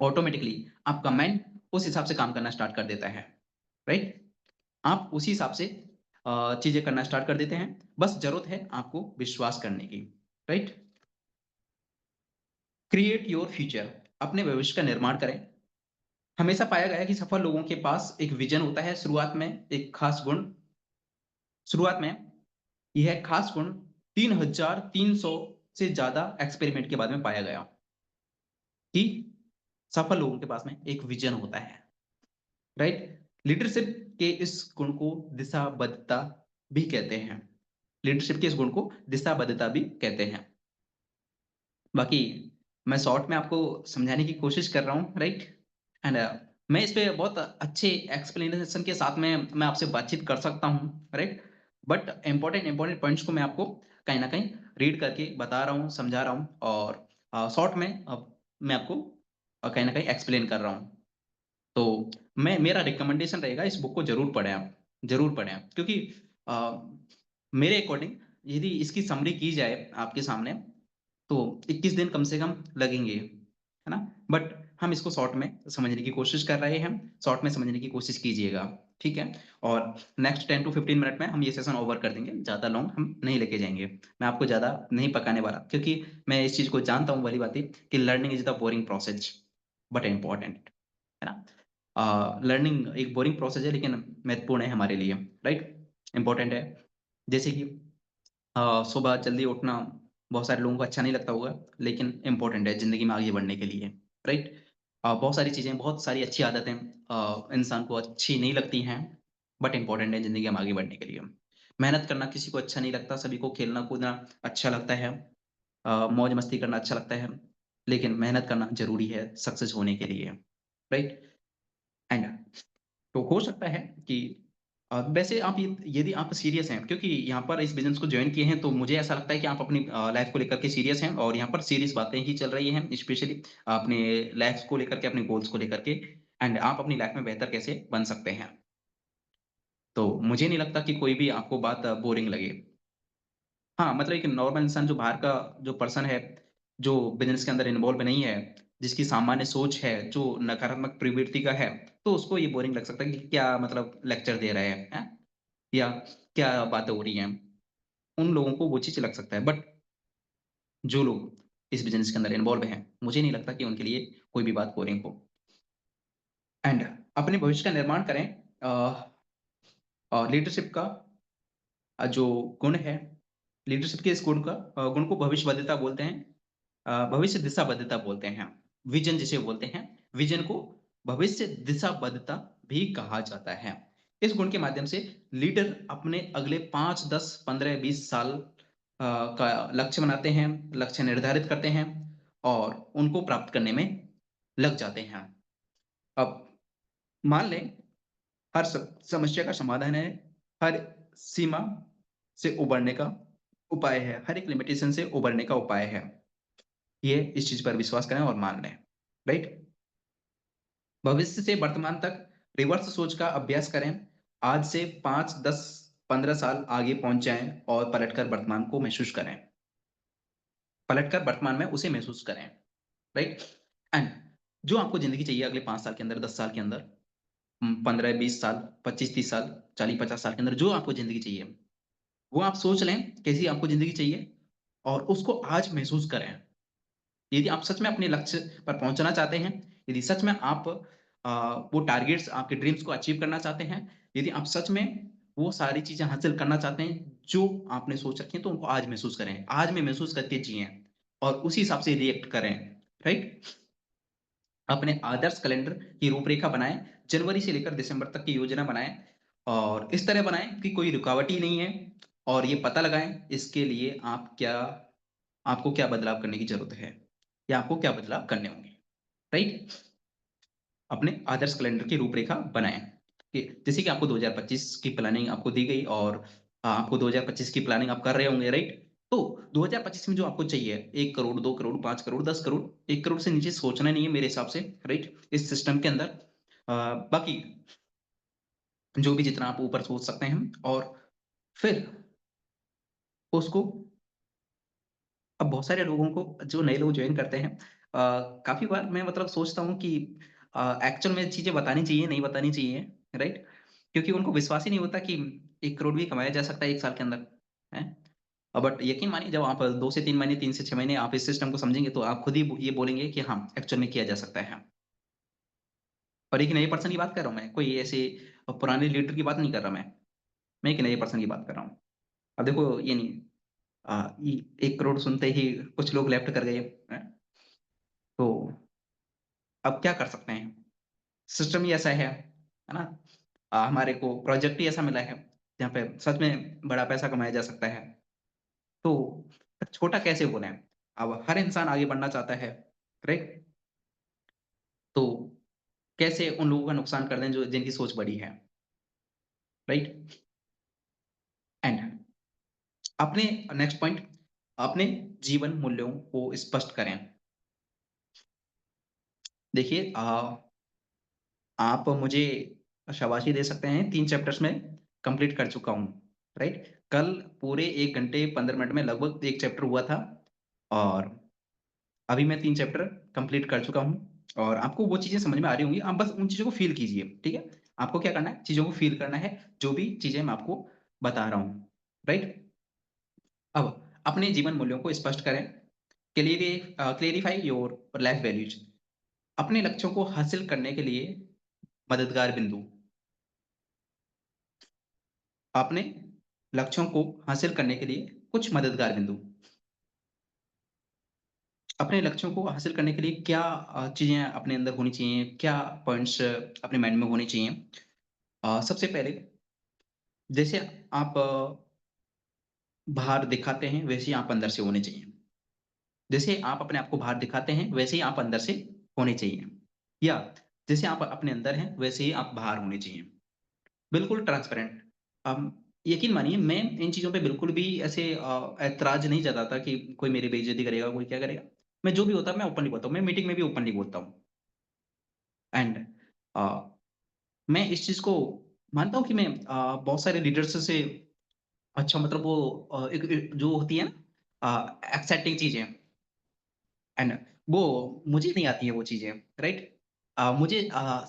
ऑटोमैटिकली आपका माइंड उस हिसाब से काम करना स्टार्ट कर देता है, राइट? आप उसी हिसाब से चीज़ें करना स्टार्ट कर देते हैं। बस ज़रूरत है आपको विश्वास करने की, राइट? क्रिएट योर फ्यूचर अपने भविष्य का निर्माण करें। हमेशा पाया गया है कि सफल लोगों के पास एक विज़न होता है, शुरुआत में यह खास गुण 3300 से ज़्यादा एक्सपेरिमेंट के बाद में पाया गया कि सफल लोगों के पास में एक विज़न होता है, राइट? लीडरशिप के इस गुण को दिशाबद्धता भी कहते हैं। लीडरशिप के इस गुण को दिशाबद्धता भी कहते हैं। बाकी मैं शॉर्ट में आपको समझाने की कोशिश कर रहा हूँ, राइट? एंड मैं इस पे बहुत अच्छे एक्सप्लेनेशन के साथ में मैं आपसे बातचीत कर सकता हूँ, राइट? बट इम्पोर्टेंट पॉइंट्स को मैं आपको कहीं न कहीं रीड करके बता रहा हूँ, समझा रहा हूँ और शॉर्ट में मैं आपको कहीं न कहीं एक्सप्लेन कर रहा हूँ। तो मैं मेरा रिकमेंडेशन रहेगा इस बुक को ज़रूर पढ़ें आप क्योंकि अ, मेरे अकॉर्डिंग यदि इसकी समरी की जाए आपके सामने तो 21 दिन कम से कम लगेंगे, है ना? बट हम इसको शॉर्ट में समझने की कोशिश कर रहे हैं, शॉर्ट में समझने की कोशिश कीजिएगा, ठीक है? और नेक्स्ट 10 टू 15 मिनट में हम ये सेशन ओवर कर देंगे, ज़्यादा लॉन्ग हम नहीं लेके जाएँगे। मैं आपको ज़्यादा नहीं पकाने वाला क्योंकि मैं इस चीज़ को जानता हूँ वाली बात है कि learning is the boring process but important, है ना? लर्निंग एक बोरिंग प्रोसेस है लेकिन महत्वपूर्ण है हमारे लिए, राइट? इम्पोर्टेंट है। जैसे कि सुबह जल्दी उठना बहुत सारे लोगों को अच्छा नहीं लगता होगा, लेकिन इम्पोर्टेंट है ज़िंदगी में आगे बढ़ने के लिए, राइट? बहुत सारी चीज़ें, बहुत सारी अच्छी आदतें इंसान को अच्छी नहीं लगती हैं, बट इम्पोर्टेंट है ज़िंदगी में आगे बढ़ने के लिए। मेहनत करना किसी को अच्छा नहीं लगता, सभी को खेलना-कूदना अच्छा लगता है, मौज-मस्ती करना अच्छा लगता है, लेकिन मेहनत करना ज़रूरी है सक्सेस होने के लिए, राइट? एंड तो हो सकता है कि वैसे आप ये यदि आप सीरियस हैं क्योंकि यहाँ पर इस बिज़नेस को जॉइन किए हैं, तो मुझे ऐसा लगता है कि आप अपनी लाइफ़ को लेकर के सीरियस हैं और यहाँ पर सीरियस बातें ही चल रही हैं, स्पेशली अपने लाइफ़ को लेकर के, अपने गोल्स को लेकर के एंड आप अपनी लाइफ़ में बेहतर कैसे बन सकते हैं। तो मुझे नहीं लगता कि कोई भी आपको बात बोरिंग लगे। हाँ, मतलब एक नॉर्मल इंसान जो बाहर का जो पर्सन है, जो बिज़नेस के अंदर इन्वॉल्व नहीं है, जिसकी सामान्य सोच है, जो नकारात्मक प्रवृत्ति का है, तो उसको ये बोरिंग लग सकता है कि क्या मतलब लेक्चर दे रहे हैं, हैं? या क्या बातें हो रही हैं? उन लोगों को वो चीज़ लग सकता है, बट जो लोग इस बिज़नेस के अंदर इन्वॉल्व हैं, मुझे नहीं लगता कि उनके लिए कोई भी बात बोरिंग हो। एंड अपने भविष्य का निर्माण करें लीडरशिप का जो गुण है, लीडरशिप के इस गुण को भविष्यवद्धता बोलते हैं। भविष्य दिशाबद्धता बोलते हैं। विज़न जिसे बोलते हैं, विज़न को भविष्य दिशाबद्धता भी कहा जाता है। इस गुण के माध्यम से लीडर अपने अगले 5, 10, 15, 20 साल का लक्ष्य बनाते हैं, लक्ष्य निर्धारित करते हैं और उनको प्राप्त करने में लग जाते हैं। अब मान लें हर समस्या का समाधान है, हर सीमा से उबरने का उपाय है, हर एक लिमिटेशन से उबरने का उपाय है। ये इस चीज़ पर विश्वास करें और मान लें, राइट? भविष्य से वर्तमान तक रिवर्स सोच का अभ्यास करें। आज से 5, 10, 15 साल आगे पहुँच जाएँ और पलटकर वर्तमान को महसूस करें। पलटकर वर्तमान में उसे महसूस करें, राइट? एंड जो आपको ज़िंदगी चाहिए अगले 5 साल के अंदर, 10 साल के अंदर 15-20 साल, 25-30 साल, 40-50 साल के अंदर जो आपको ज़िंदगी चाहिए, वो आप सोच लें कैसी आपको ज़िंदगी चाहिए और उसको आज महसूस करें। यदि आप सच में अपने लक्ष्य पर पहुँचना चाहते हैं, यदि सच में आप वो टारगेट्स आपके ड्रीम्स को अचीव करना चाहते हैं, यदि आप सच में वो सारी चीज़ें हासिल करना चाहते हैं, जो आपने सोच रखी हैं, तो उनको आज महसूस करें। आज में महसूस करके जिएँ और उसी हिसाब से रिएक्ट करें, राइट? अपने आदर्श कैलेंडर की रूपरेखा बनाएँ, जनवरी से लेकर दिसंबर तक की योजना बनाएँ और इस तरह बनाएँ कि कोई रुकावट ही नहीं है और ये पता लगाएँ इसके लिए आपको क्या बदलाव करने की ज़रूरत है या आपको क्या बदलाव करने होंगे, राइट? अपने आदर्श कैलेंडर की रूपरेखा बनाएँ। कि जैसे कि आपको 2025 की प्लानिंग आपको दी गई और आपको 2025 की प्लानिंग आप कर रहे होंगे, राइट? तो 2025 में जो आपको चाहिए 1 करोड़, 2 करोड़, 5 करोड़, 10 करोड़, 1 करोड़ से नीचे सोचना नहीं है मेरे हिसाब से, राइट? इस सिस्टम के अंदर। बाकी जो भी जितना आप ऊपर सोच सकते हैं और फिर उसको अब बहुत सारे लोगों को जो नए लोग जॉइन करते हैं काफ़ी बार मैं मतलब सोचता हूँ कि एक्चुअल में चीज़ें बतानी चाहिए, नहीं बतानी चाहिए, राइट? क्योंकि उनको विश्वास ही नहीं होता कि 1 करोड़ भी कमाया जा सकता है 1 साल के अंदर, हैं? बट यकीन मानिए जब आप 2 से 3 महीने, 3 से 6 महीने आप इस सिस्टम को समझेंगे तो आप खुद ही ये बोलेंगे कि हाँ, एक्चुअल में किया जा सकता है। और एक नए पर्सन की बात कर रहा हूँ मैं, कोई ऐसे पुराने लीडर की बात नहीं कर रहा मैं। मैं एक नए पर्सन की बात कर रहा हूँ। अब देखो ये नहीं 1 करोड़ सुनते ही कुछ लोग लेफ्ट कर गए, हैं? तो अब क्या कर सकते हैं? सिस्टम ही ऐसा है ना? हमारे को प्रोजेक्ट ही ऐसा मिला है, जहाँ पे सच में बड़ा पैसा कमाया जा सकता है। तो छोटा कैसे बोलें? अब हर इंसान आगे बढ़ना चाहता है, राइट? तो कैसे उन लोगों का नुकसान कर दें जो जिनकी सोच बड़ी है, राइट? एंड अपने नेक्स्ट पॉइंट अपने जीवन मूल्यों को स्पष्ट करें। देखिए आप मुझे शाबाशी दे सकते हैं 3 चैप्टर्स में कंप्लीट कर चुका हूँ, राइट? कल पूरे 1 घंटे 15 मिनट में लगभग 1 चैप्टर हुआ था और अभी मैं 3 चैप्टर कंप्लीट कर चुका हूँ और आपको वो चीज़ें समझ में आ रही होंगी, आप बस उन चीज़ों को फ़ील कीजिए, ठीक है? आपको क्या करना है, चीज़ों को फ़ील करना है, जो भी चीज़ें मैं आपको बता रहा हूँ, राइट? अब अपने जीवन मूल्यों को स्पष्ट करें, क्लेरिफाई योर लाइफ वैल्यूज़ अपने लक्ष्यों को हासिल करने के लिए मददगार बिंदु। अपने लक्ष्यों को हासिल करने के लिए कुछ मददगार बिंदु। अपने लक्ष्यों को हासिल करने के लिए क्या चीज़ें अपने अंदर होनी चाहिए, क्या पॉइंट्स अपने माइंड में होने चाहिए? सबसे पहले जैसे आप बाहर दिखाते हैं, वैसे ही आप अंदर से होने चाहिए। जैसे आप अपने आप को बाहर दिखाते हैं, वैसे ही आप अंदर से होने चाहिए। या जैसे आप अपने अंदर हैं, वैसे ही आप बाहर होने चाहिए। बिल्कुल ट्रांसपेरेंट। यकीन मानिए मैं इन चीज़ों पे बिल्कुल भी ऐसे ऐतराज़ नहीं जताता कि कोई मेरी बेइज़्ज़ती करेगा, कोई क्या करेगा। मैं जो भी होता है मैं ओपनली बोलता हूँ। मैं मीटिंग में भी ओपनली बोलता हूँ। एंड अ, मैं इस चीज़ को मानता हूँ कि मैं बहुत सारे लीडर्स से अच्छा मतलब वो एक एक जो होती है ना एक्साइटिंग चीज़ें एंड वो मुझे नहीं आती है वो चीज़ें, राइट? मुझे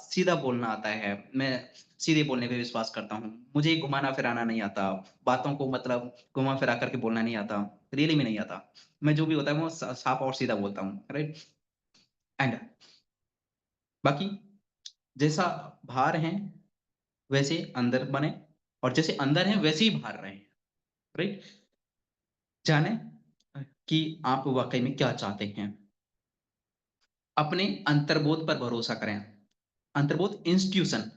सीधा बोलना आता है, मैं सीधे बोलने पे विश्वास करता हूँ। मुझे घुमाना-फिराना नहीं आता, बातों को मतलब घुमा-फिरा कर के बोलना नहीं आता, रियली में नहीं आता। मैं जो भी होता है वो साफ और सीधा बोलता हूँ, राइट? एंड बाकी जैसा बाहर हैं, वैसे अंदर बने और जैसे अंदर हैं, वैसे ही बाहर रहें, राइट? जानें कि आप वाक़ई में क्या चाहते हैं। अपने अंतर्बोध पर भरोसा करें। अंतर्बोध इंस्टीट्यूशन,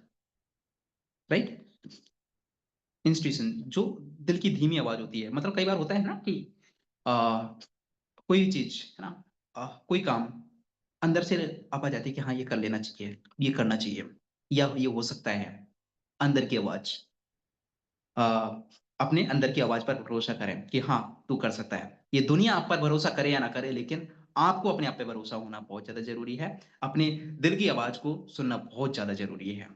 राइट? इंस्टीट्यूशन जो दिल की धीमी आवाज़ होती है। मतलब कई बार होता है ना कि अ, कोई चीज़, है ना? कोई काम अंदर से आवाज़ आती है कि हाँ, ये कर लेना चाहिए, ये करना चाहिए या ये हो सकता है। अंदर की आवाज़। अ, अपने अंदर की आवाज़ पर भरोसा करें कि हाँ, तू कर सकता है। ये दुनिया आप पर भरोसा करे या ना करे लेकिन आपको अपने आप पे भरोसा होना बहुत ज़्यादा ज़रूरी है। अपने दिल की आवाज़ को सुनना बहुत ज़्यादा ज़रूरी है।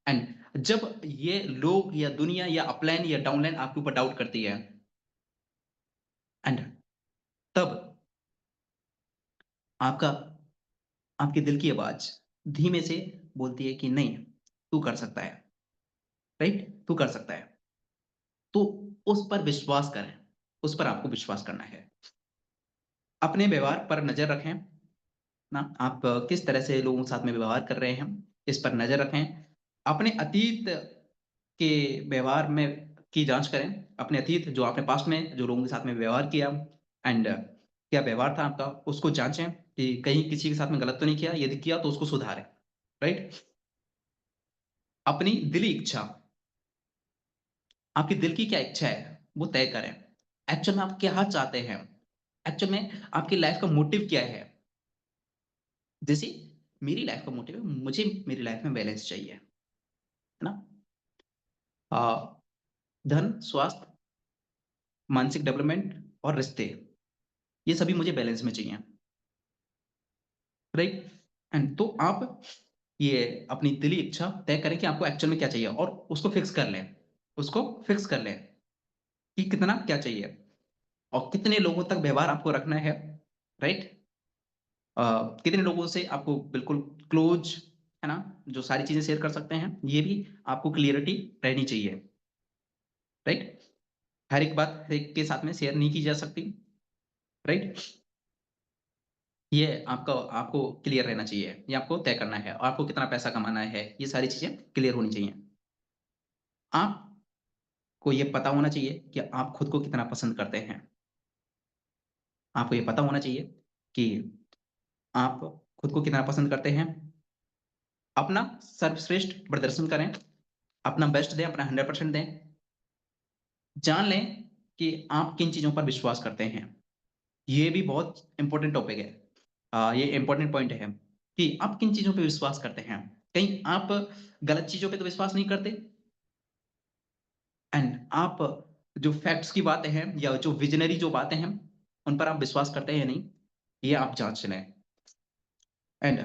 एंड जब ये लोग या दुनिया या अपलाइन या डाउनलाइन आपके ऊपर डाउट करती है एंड तब आपका आपके दिल की आवाज़ धीमे से बोलती है कि नहीं, तू कर सकता है, राइट? तू कर सकता है। तो उस पर विश्वास करें, उस पर आपको विश्वास करना है। अपने व्यवहार पर नज़र रखें, ना आप किस तरह से लोगों के साथ में व्यवहार कर रहे हैं, इस पर नज़र रखें। अपने अतीत के व्यवहार में की जाँच करें। अपने अतीत जो आपने पास्ट में जो लोगों के साथ में व्यवहार किया एंड क्या व्यवहार था आपका, उसको जाँचें कि कहीं किसी के साथ में गलत तो नहीं किया, यदि किया तो उसको सुधारें, राइट? अपनी दिली इच्छा, आपके दिल की क्या इच्छा है, वो तय करें। एक्चुअल में आप क्या चाहते हैं? एक्चुअल में आपकी लाइफ़ का मोटिव क्या है? जैसे मेरी लाइफ़ का मोटिव है, मुझे मेरी लाइफ़ में बैलेंस चाहिए, है ना? अ, धन, स्वास्थ्य, मानसिक डेवलपमेंट और रिश्ते, ये सभी मुझे बैलेंस में चाहिए, राइट? एंड तो आप ये अपनी दिली इच्छा तय करें कि आपको एक्चुअल में क्या चाहिए और उसको फिक्स कर लें। उसको फिक्स कर लें कि कितना क्या चाहिए और कितने लोगों तक व्यवहार आपको रखना है, राइट? अ, कितने लोगों से आपको बिल्कुल क्लोज़, है ना? जो सारी चीज़ें शेयर कर सकते हैं, ये भी आपको क्लियरिटी रहनी चाहिए, राइट? हर एक बात हर एक के साथ में शेयर नहीं की जा सकती, राइट? ये आपका आपको क्लियर रहना चाहिए, ये आपको तय करना है और आपको कितना पैसा कमाना है, ये सारी चीज़ें क्लियर होनी चाहिए। आपको ये पता होना चाहिए कि आप खुद को कितना पसंद करते हैं। आपको ये पता होना चाहिए कि आप खुद को कितना पसंद करते हैं। अपना सर्वश्रेष्ठ प्रदर्शन करें, अपना बेस्ट दें, अपना 100% दें। जान लें कि आप किन चीज़ों पर विश्वास करते हैं। ये भी बहुत इम्पोर्टेंट टॉपिक है। ये इम्पोर्टेंट पॉइंट है कि आप किन चीज़ों पे विश्वास करते हैं। कहीं आप गलत चीज़ों पे तो विश्वास नहीं करते एंड आप जो फैक्ट्स की बातें हैं या जो विज़नरी जो बातें हैं, उन पर आप विश्वास करते हैं या नहीं, ये आप जाँच लें एंड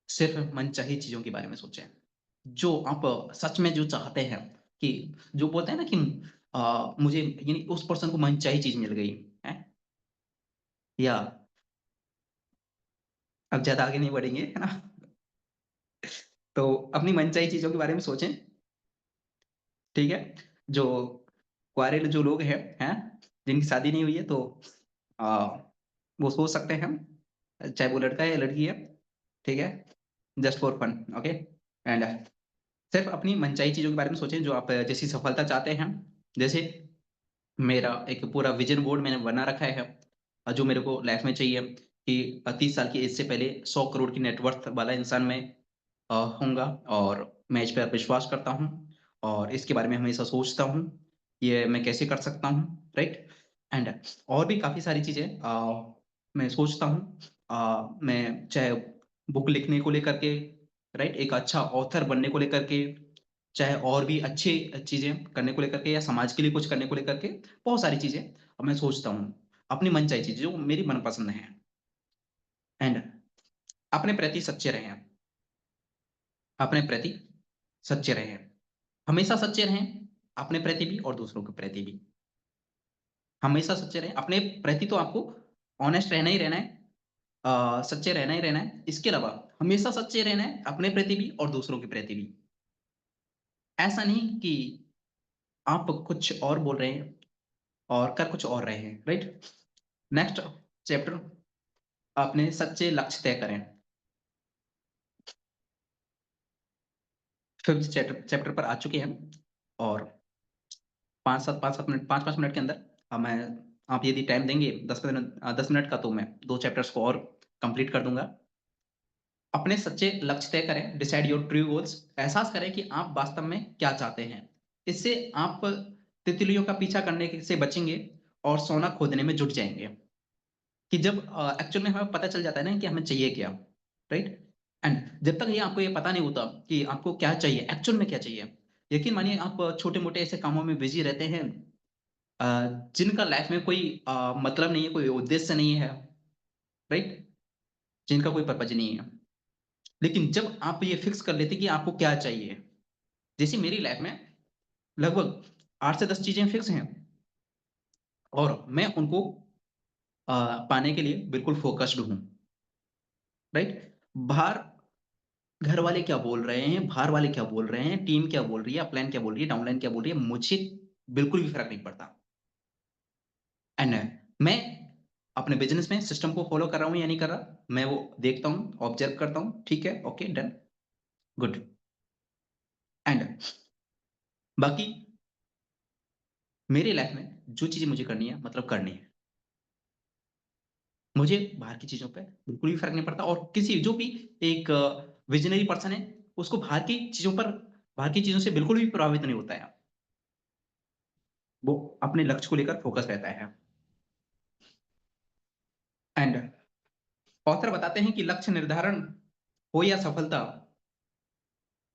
सिर्फ़ मनचाही चीज़ों के बारे में सोचें। जो आप सच में जो चाहते हैं कि जो बोलते हैं ना कि मुझे यानी उस पर्सन को मनचाही चीज़ मिल गई, हैं? या अब ज़्यादा आगे नहीं बढ़ेंगे, है ना? तो अपनी मनचाही चीज़ों के बारे में सोचें, ठीक है? जो कुँवारे जो लोग हैं? जिनकी शादी नहीं हुई है तो अ, वो सोच सकते हैं, चाहे वो लड़का है या लड़की है, ठीक है? Just for fun, okay? And सिर्फ़ अपनी मनचाही चीज़ों के बारे में सोचें, जो आप जैसी सफलता चाहते हैं। जैसे मेरा एक पूरा विज़न बोर्ड मैंने बना रखा है जो मेरे को लाइफ़ में चाहिए कि 30 साल की एज से पहले 100 करोड़ की नेट वर्थ वाला इंसान मैं होऊँगा और मैं इस पे विश्वास करता हूँ और इसके बारे में हमेशा सोचता हूँ, ये मैं कैसे कर सकता हूँ, राइट? एंड और भी काफ़ी सारी चीज़ें मैं सोचता हूँ। मैं चाहे बुक लिखने को लेकर के, राइट? एक अच्छा ऑथर बनने को लेकर के चाहे और भी अच्छी चीज़ें करने को लेकर के या समाज के लिए कुछ करने को लेकर के बहुत सारी चीज़ें मैं सोचता हूँ। अपनी मनचाही चीज़ें जो मेरी मनपसंद हैं एंड अपने प्रति सच्चे रहें, अपने प्रति सच्चे रहें। हमेशा सच्चे रहें, अपने प्रति भी और दूसरों के प्रति भी। हमेशा सच्चे रहें, अपने प्रति तो आपको ऑनेस्ट रहना ही रहना है, सच्चे रहना ही रहना है। इसके अलावा हमेशा सच्चे रहना है, अपने प्रति भी और दूसरों के प्रति भी। ऐसा नहीं कि आप कुछ और बोल रहे हैं और कर कुछ और रहे हैं, राइट? नेक्स्ट चैप्टर, अपने सच्चे लक्ष्य तय करें। 5th चैप्टर पर आ चुके हैं और 5-7 मिनट 5-5 मिनट के अंदर मैं आप यदि टाइम देंगे 10 मिनट का तो मैं 2 चैप्टर्स को और कंप्लीट कर दूँगा। अपने सच्चे लक्ष्य तय करें, डिसाइड योर ट्रू गोल्स। एहसास करें कि आप वास्तव में क्या चाहते हैं। इससे आप तितलियों का पीछा करने से बचेंगे और सोना खोदने में जुट जाएँगे। कि जब एक्चुअल में हमें पता चल जाता है ना कि हमें चाहिए क्या, राइट? एंड जब तक ये आपको ये पता नहीं होता कि आपको क्या चाहिए, एक्चुअल में क्या चाहिए, यकीन मानिए आप छोटे-मोटे ऐसे कामों में बिज़ी रहते हैं अ, जिनका लाइफ में कोई मतलब नहीं है, कोई उद्देश्य नहीं है, राइट? जिनका कोई पर्पज़ नहीं है। लेकिन जब आप ये फिक्स कर लेते हैं कि आपको क्या चाहिए, जैसे मेरी लाइफ में लगभग 8 से 10 चीज़ें फिक्स हैं और मैं उनको पाने के लिए बिल्कुल फ़ोकस्ड हूँ, राइट? बाहर घर वाले क्या बोल रहे हैं, बाहर वाले क्या बोल रहे हैं, टीम क्या बोल रही है, अपलाइन क्या बोल रही है, डाउनलाइन क्या बोल रही है, मुझे बिल्कुल भी फ़र्क नहीं पड़ता। एंड मैं अपने बिज़नेस में सिस्टम को फ़ॉलो कर रहा हूँ या नहीं कर रहा, मैं वो देखता हूँ, ऑब्ज़र्व करता हूँ, ठीक है, ओके, डन, गुड। एंड बाकी मेरी लाइफ़ में जो चीज़ें मुझे करनी है, मतलब करनी है। मुझे बाहर की चीज़ों पे बिल्कुल भी फ़र्क नहीं पड़ता और किसी जो भी एक विज़नरी पर्सन है, उसको बाहर की चीज़ों से बिल्कुल भी प्रभावित नहीं होता है। वो अपने लक्ष्य को लेकर फ़ोकस रहता है। एंड ऑथर बताते हैं कि लक्ष्य निर्धारण हो या सफलता,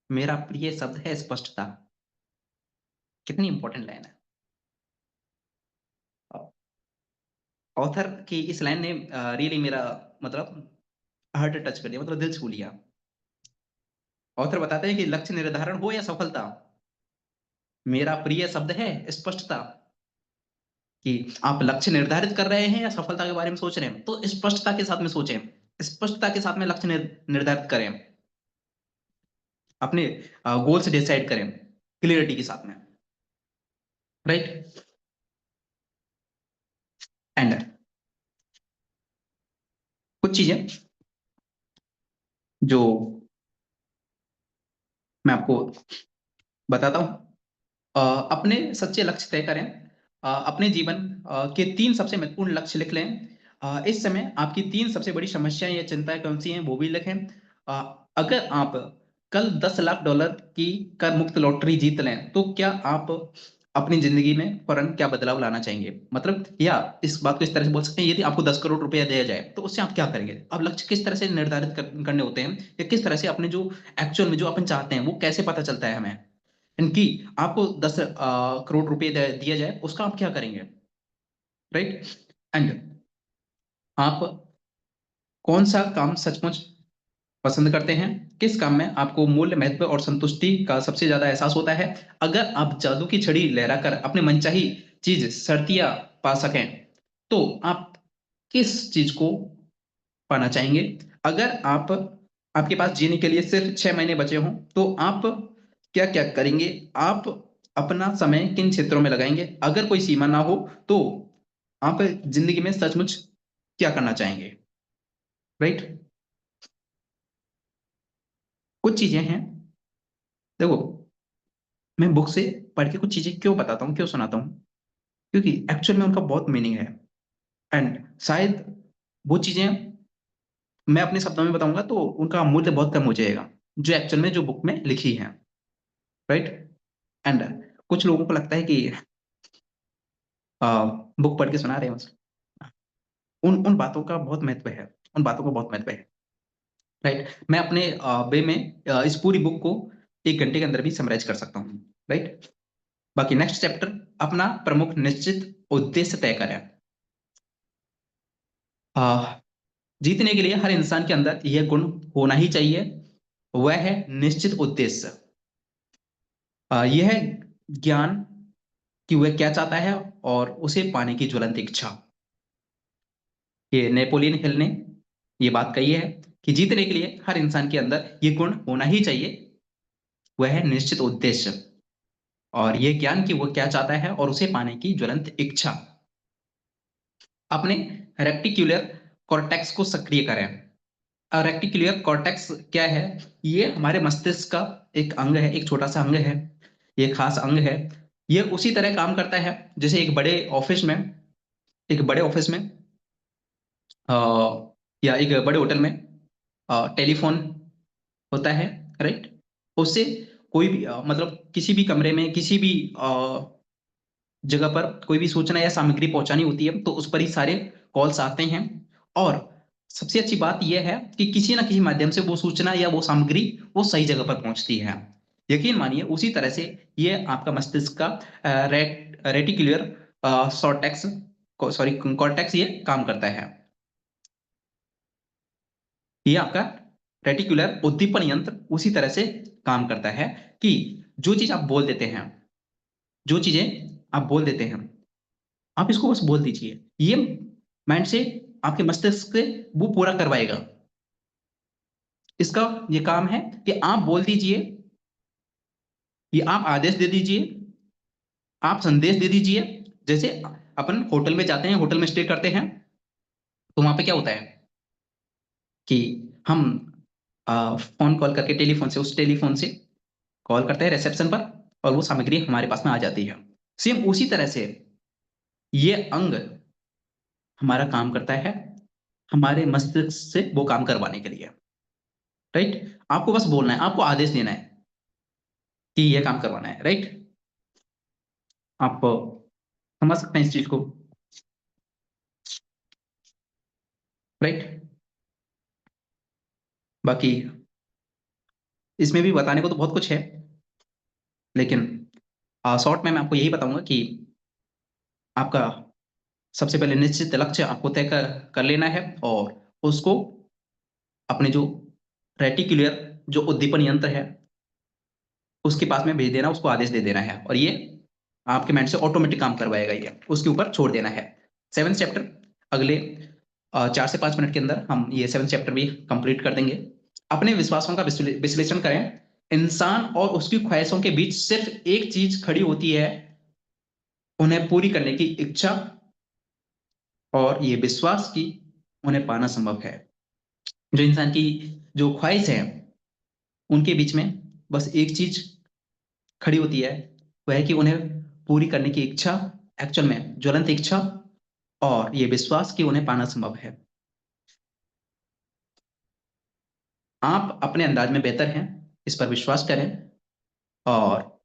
मेरा प्रिय शब्द है स्पष्टता। कितनी इंपॉर्टेंट लाइन है। ऑथर की इस लाइन ने रियली मेरा मतलब हार्ट टच कर दिया, मतलब दिल छू लिया। ऑथर बताते हैं कि लक्ष्य निर्धारण हो या सफलता, मेरा प्रिय शब्द है स्पष्टता। कि आप लक्ष्य निर्धारित कर रहे हैं या सफलता के बारे में सोच रहे हैं, तो स्पष्टता के साथ में सोचें। स्पष्टता के साथ में लक्ष्य निर्धारित करें। अपने गोल्स डिसाइड करें क्लियरिटी के साथ में, राइट? एंड कुछ चीजें जो मैं आपको बताता हूँ। अपने सच्चे लक्ष्य तय करें। अपने जीवन के 3 सबसे महत्वपूर्ण लक्ष्य लिख लें। इस समय आपकी 3 सबसे बड़ी समस्याएँ या चिंताएँ कौन-सी हैं, वो भी लिखें। अगर आप कल $10 लाख की कर मुक्त लॉटरी जीत लें, तो क्या आप अपनी ज़िंदगी में फ़ौरन क्या बदलाव लाना चाहेंगे? मतलब या इस बात को इस तरह से बोल सकते हैं, यदि आपको 10 करोड़ रुपया दिया जाए, तो उससे आप क्या करेंगे? अब लक्ष्य किस तरह से निर्धारित करने होते हैं या किस तरह से अपने जो एक्चुअल में जो अपन चाहते हैं, वो कैसे पता चलता है हमें? इनकी आपको 10 करोड़ रुपए दिया जाए, उसका आप क्या करेंगे? राइट? एंड आप कौन-सा काम सचमुच पसंद करते हैं? किस काम में आपको मूल्य, महत्व और संतुष्टि का सबसे ज़्यादा एहसास होता है? अगर आप जादू की छड़ी लहराकर अपनी मनचाही चीज़ शर्तिया पा सकें, तो आप किस चीज़ को पाना चाहेंगे? अगर आपके पास जीने के लिए सिर्फ़ 6 महीने बचे हों, तो आप क्या-क्या करेंगे? आप अपना समय किन क्षेत्रों में लगाएँगे? अगर कोई सीमा ना हो, तो आप ज़िंदगी में सचमुच क्या करना चाहेंगे? राइट? कुछ चीज़ें हैं, देखो, मैं बुक से पढ़ के कुछ चीज़ें क्यों बताता हूँ, क्यों सुनाता हूँ? क्योंकि एक्चुअल में उनका बहुत मीनिंग है एंड शायद वो चीज़ें मैं अपने शब्दों में बताऊँगा तो उनका मूल्य बहुत कम हो जाएगा, जो एक्चुअल में जो बुक में लिखी हैं, राइट? एंड कुछ लोगों को लगता है कि अ, बुक पढ़ के सुना रहे हैं बस। उन उन बातों का बहुत महत्व है, उन बातों का बहुत महत्व है, राइट? मैं अपने वे में इस पूरी बुक को 1 घंटे के अंदर भी समराइज कर सकता हूँ, राइट? बाकी नेक्स्ट चैप्टर, अपना प्रमुख निश्चित उद्देश्य तय करें। जीतने के लिए हर इंसान के अंदर यह गुण होना ही चाहिए, वह है निश्चित उद्देश्य। यह है ज्ञान कि वह क्या चाहता है और उसे पाने की ज्वलंत इच्छा। ये नेपोलियन हिल ने ये बात कही है कि जीतने के लिए हर इंसान के अंदर ये गुण होना ही चाहिए, वह है निश्चित उद्देश्य और ये ज्ञान कि वो क्या चाहता है और उसे पाने की ज्वलंत इच्छा। अपने रेक्टिक्युलर कॉर्टेक्स को सक्रिय करें। रेक्टिक्युलर कॉर्टेक्स क्या है? ये हमारे मस्तिष्क का एक अंग है, एक छोटा सा अंग है, ये खास अंग है। ये उसी तरह काम करता है जैसे एक बड़े ऑफिस में अ, या एक बड़े होटल में टेलीफोन होता है, राइट? उससे कोई भी मतलब किसी भी कमरे में किसी भी जगह पर कोई भी सूचना या सामग्री पहुंचानी होती है तो उस पर ही सारे कॉल्स आते हैं। और सबसे अच्छी बात यह है कि किसी ना किसी माध्यम से वो सूचना या वो सामग्री वो सही जगह पर पहुंचती है। यकीन मानिए उसी तरह से ये आपका मस्तिष्क का रेटिकुलर सॉर्टेक्स सॉरी कॉर्टेक्स ये काम करता है। ये आपका रेटिकुलर उद्दीपन यंत्र उसी तरह से काम करता है कि जो चीज आप बोल देते हैं, जो चीजें आप बोल देते हैं, आप इसको बस बोल दीजिए, ये माइंड से आपके मस्तिष्क से वो पूरा करवाएगा। इसका ये काम है कि आप बोल दीजिए, ये आप आदेश दे दीजिए, आप संदेश दे दीजिए। जैसे अपन होटल में जाते हैं, होटल में स्टे करते हैं, तो वहां पे क्या होता है कि हम फोन कॉल करके टेलीफोन से, उस टेलीफोन से कॉल करते हैं रिसेप्शन पर और वो सामग्री हमारे पास में आ जाती है। सेम उसी तरह से ये अंग हमारा काम करता है हमारे मस्तिष्क से वो काम करवाने के लिए, राइट? आपको बस बोलना है, आपको आदेश देना है कि ये काम करवाना है, राइट? आप समझ सकते हैं इस चीज को, राइट? बाकी इसमें भी बताने को तो बहुत कुछ है, लेकिन शॉर्ट में मैं आपको यही बताऊंगा कि आपका सबसे पहले निश्चित लक्ष्य आपको तय कर लेना है और उसको अपने जो रेटिकुलर जो उद्दीपन यंत्र है उसके पास में भेज देना, उसको आदेश दे देना है और ये आपके माइंड से ऑटोमेटिक काम करवाएगा, ये उसके ऊपर छोड़ देना है। 7th चैप्टर अगले 4 से 5 मिनट के अंदर हम ये 7th चैप्टर भी कंप्लीट कर देंगे। अपने विश्वासों का विश्लेषण करें। इंसान और उसकी ख्वाहिशों के बीच सिर्फ एक चीज खड़ी होती है, उन्हें पूरी करने की इच्छा और ये विश्वास की उन्हें पाना संभव है। जो इंसान की जो ख्वाहिश है उनके बीच में बस एक चीज खड़ी होती है, वह है कि उन्हें पूरी करने की इच्छा, एक्चुअल में ज्वलंत इच्छा और ये विश्वास कि उन्हें पाना संभव है। आप अपने अंदाज में बेहतर हैं, इस पर विश्वास करें और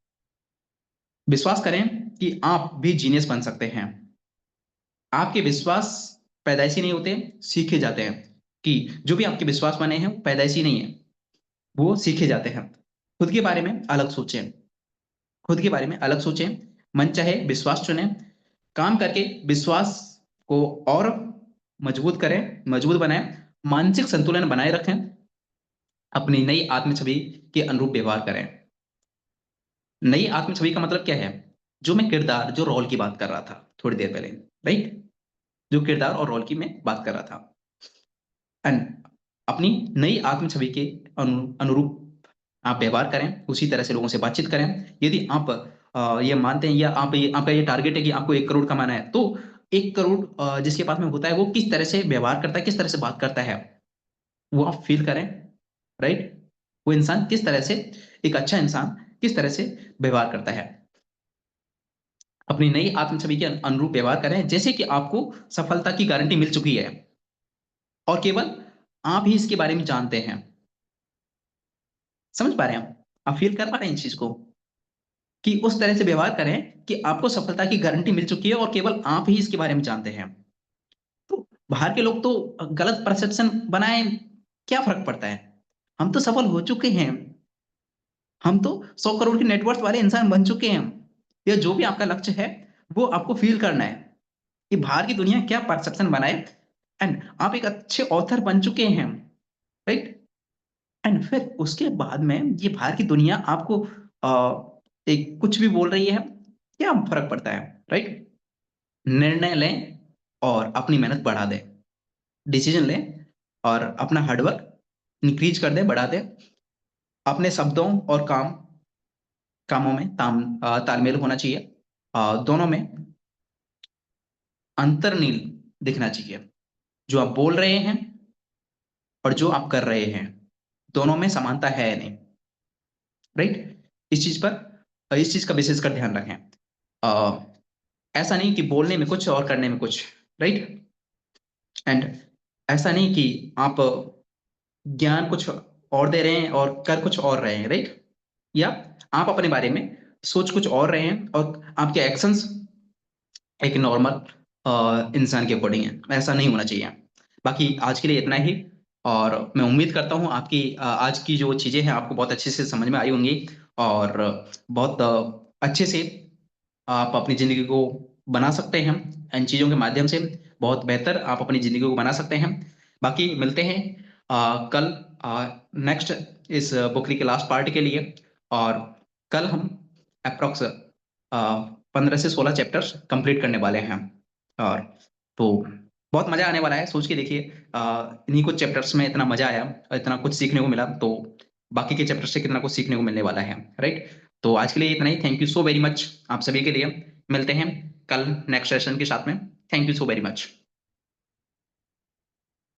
विश्वास करें कि आप भी जीनियस बन सकते हैं। आपके विश्वास पैदाइशी नहीं होते, सीखे जाते हैं। कि जो भी आपके विश्वास बने हैं वो पैदाइशी नहीं है, वो सीखे जाते हैं। खुद के बारे में अलग सोचें, खुद के बारे में अलग सोचें, मन चाहे विश्वास चुनें, काम करके विश्वास को और मजबूत करें, मजबूत बनाएं, मानसिक संतुलन बनाए रखें, अपनी नई आत्म छवि के अनुरूप व्यवहार करें। नई आत्म छवि का मतलब क्या है? जो मैं किरदार, जो रोल की बात कर रहा था थोड़ी देर पहले, राइट? जो किरदार और रोल की मैं बात कर रहा था, एंड अपनी नई आत्म छवि के अनुरूप आप व्यवहार करें, उसी तरह से लोगों से बातचीत करें। यदि आप ये मानते हैं या आप ये आपका ये टारगेट है कि आपको 1 करोड़ कमाना है, तो 1 करोड़ जिसके पास में होता है वो किस तरह से व्यवहार करता है, किस तरह से बात करता है, वो आप फील करें, राइट? वो इंसान किस तरह से, एक अच्छा इंसान किस तरह से व्यवहार करता है, अपनी नई आत्म छवि के अनुरूप व्यवहार करें जैसे कि आपको सफलता की गारंटी मिल चुकी है और केवल आप ही इसके बारे में जानते हैं। समझ पा रहे हैं आप फील कर पा रहे हैं इस चीज को कि उस तरह से व्यवहार करें कि आपको सफलता की गारंटी मिल चुकी है और केवल आप ही इसके बारे में जानते हैं। तो बाहर के लोग तो गलत परसेप्शन बनाए, क्या फर्क पड़ता है? हम तो सफल हो चुके हैं, हम तो 100 करोड़ के नेटवर्थ वाले इंसान बन चुके हैं। या जो भी आपका लक्ष्य है, वो आपको फ़ील करना है कि बाहर की दुनिया क्या परसेप्शन बनाए, एंड आप एक अच्छे ऑथर बन चुके हैं, राइट? एंड फिर उसके बाद में ये बाहर की दुनिया आपको एक कुछ भी बोल रही है, क्या फ़र्क पड़ता है, राइट? निर्णय लें और अपनी मेहनत बढ़ा दें। डिसीज़न लें और अपना हार्ड वर्क इंक्रीज़ कर दें, बढ़ा दें। अपने शब्दों और कामों में तालमेल होना चाहिए। दोनों में अंतर्नील दिखना चाहिए। जो आप बोल रहे हैं और जो आप कर रहे हैं, दोनों में समानता है नहीं, राइट? इस चीज़ का विशेषकर ध्यान रखें। अ, ऐसा नहीं कि बोलने में कुछ और करने में कुछ, राइट? एंड ऐसा नहीं कि आप ज्ञान कुछ और दे रहे हैं और कर कुछ और रहे हैं, राइट? या आप अपने बारे में सोच कुछ और रहे हैं और आपके एक्शंस एक नॉर्मल इंसान के अकॉर्डिंग है, ऐसा नहीं होना चाहिए। बाकी आज के लिए इतना ही, और मैं उम्मीद करता हूँ आपकी आज की जो चीज़ें हैं आपको बहुत अच्छे से समझ में आई होंगी, और बहुत अच्छे से आप अपनी ज़िंदगी को बना सकते हैं। इन चीज़ों के माध्यम से बहुत बेहतर आप अपनी ज़िंदगी को बना सकते हैं। बाकी मिलते हैं कल नेक्स्ट इस बुकरी के लास्ट पार्ट के लिए, और कल हम एप्रॉक्स 15 से 16 चैप्टर्स कंप्लीट करने वाले हैं। और तो बहुत मज़ा आने वाला है, सोच के देखिए, इन्हीं कुछ चैप्टर्स में इतना मज़ा आया, इतना कुछ सीखने को मिला, तो बाकी के चैप्टर से कितना कुछ सीखने को मिलने वाला है, राइट? तो आज के लिए इतना ही। Thank you so very much आप सभी के लिए। मिलते हैं कल नेक्स्ट सेशन के साथ में। Thank you so very much.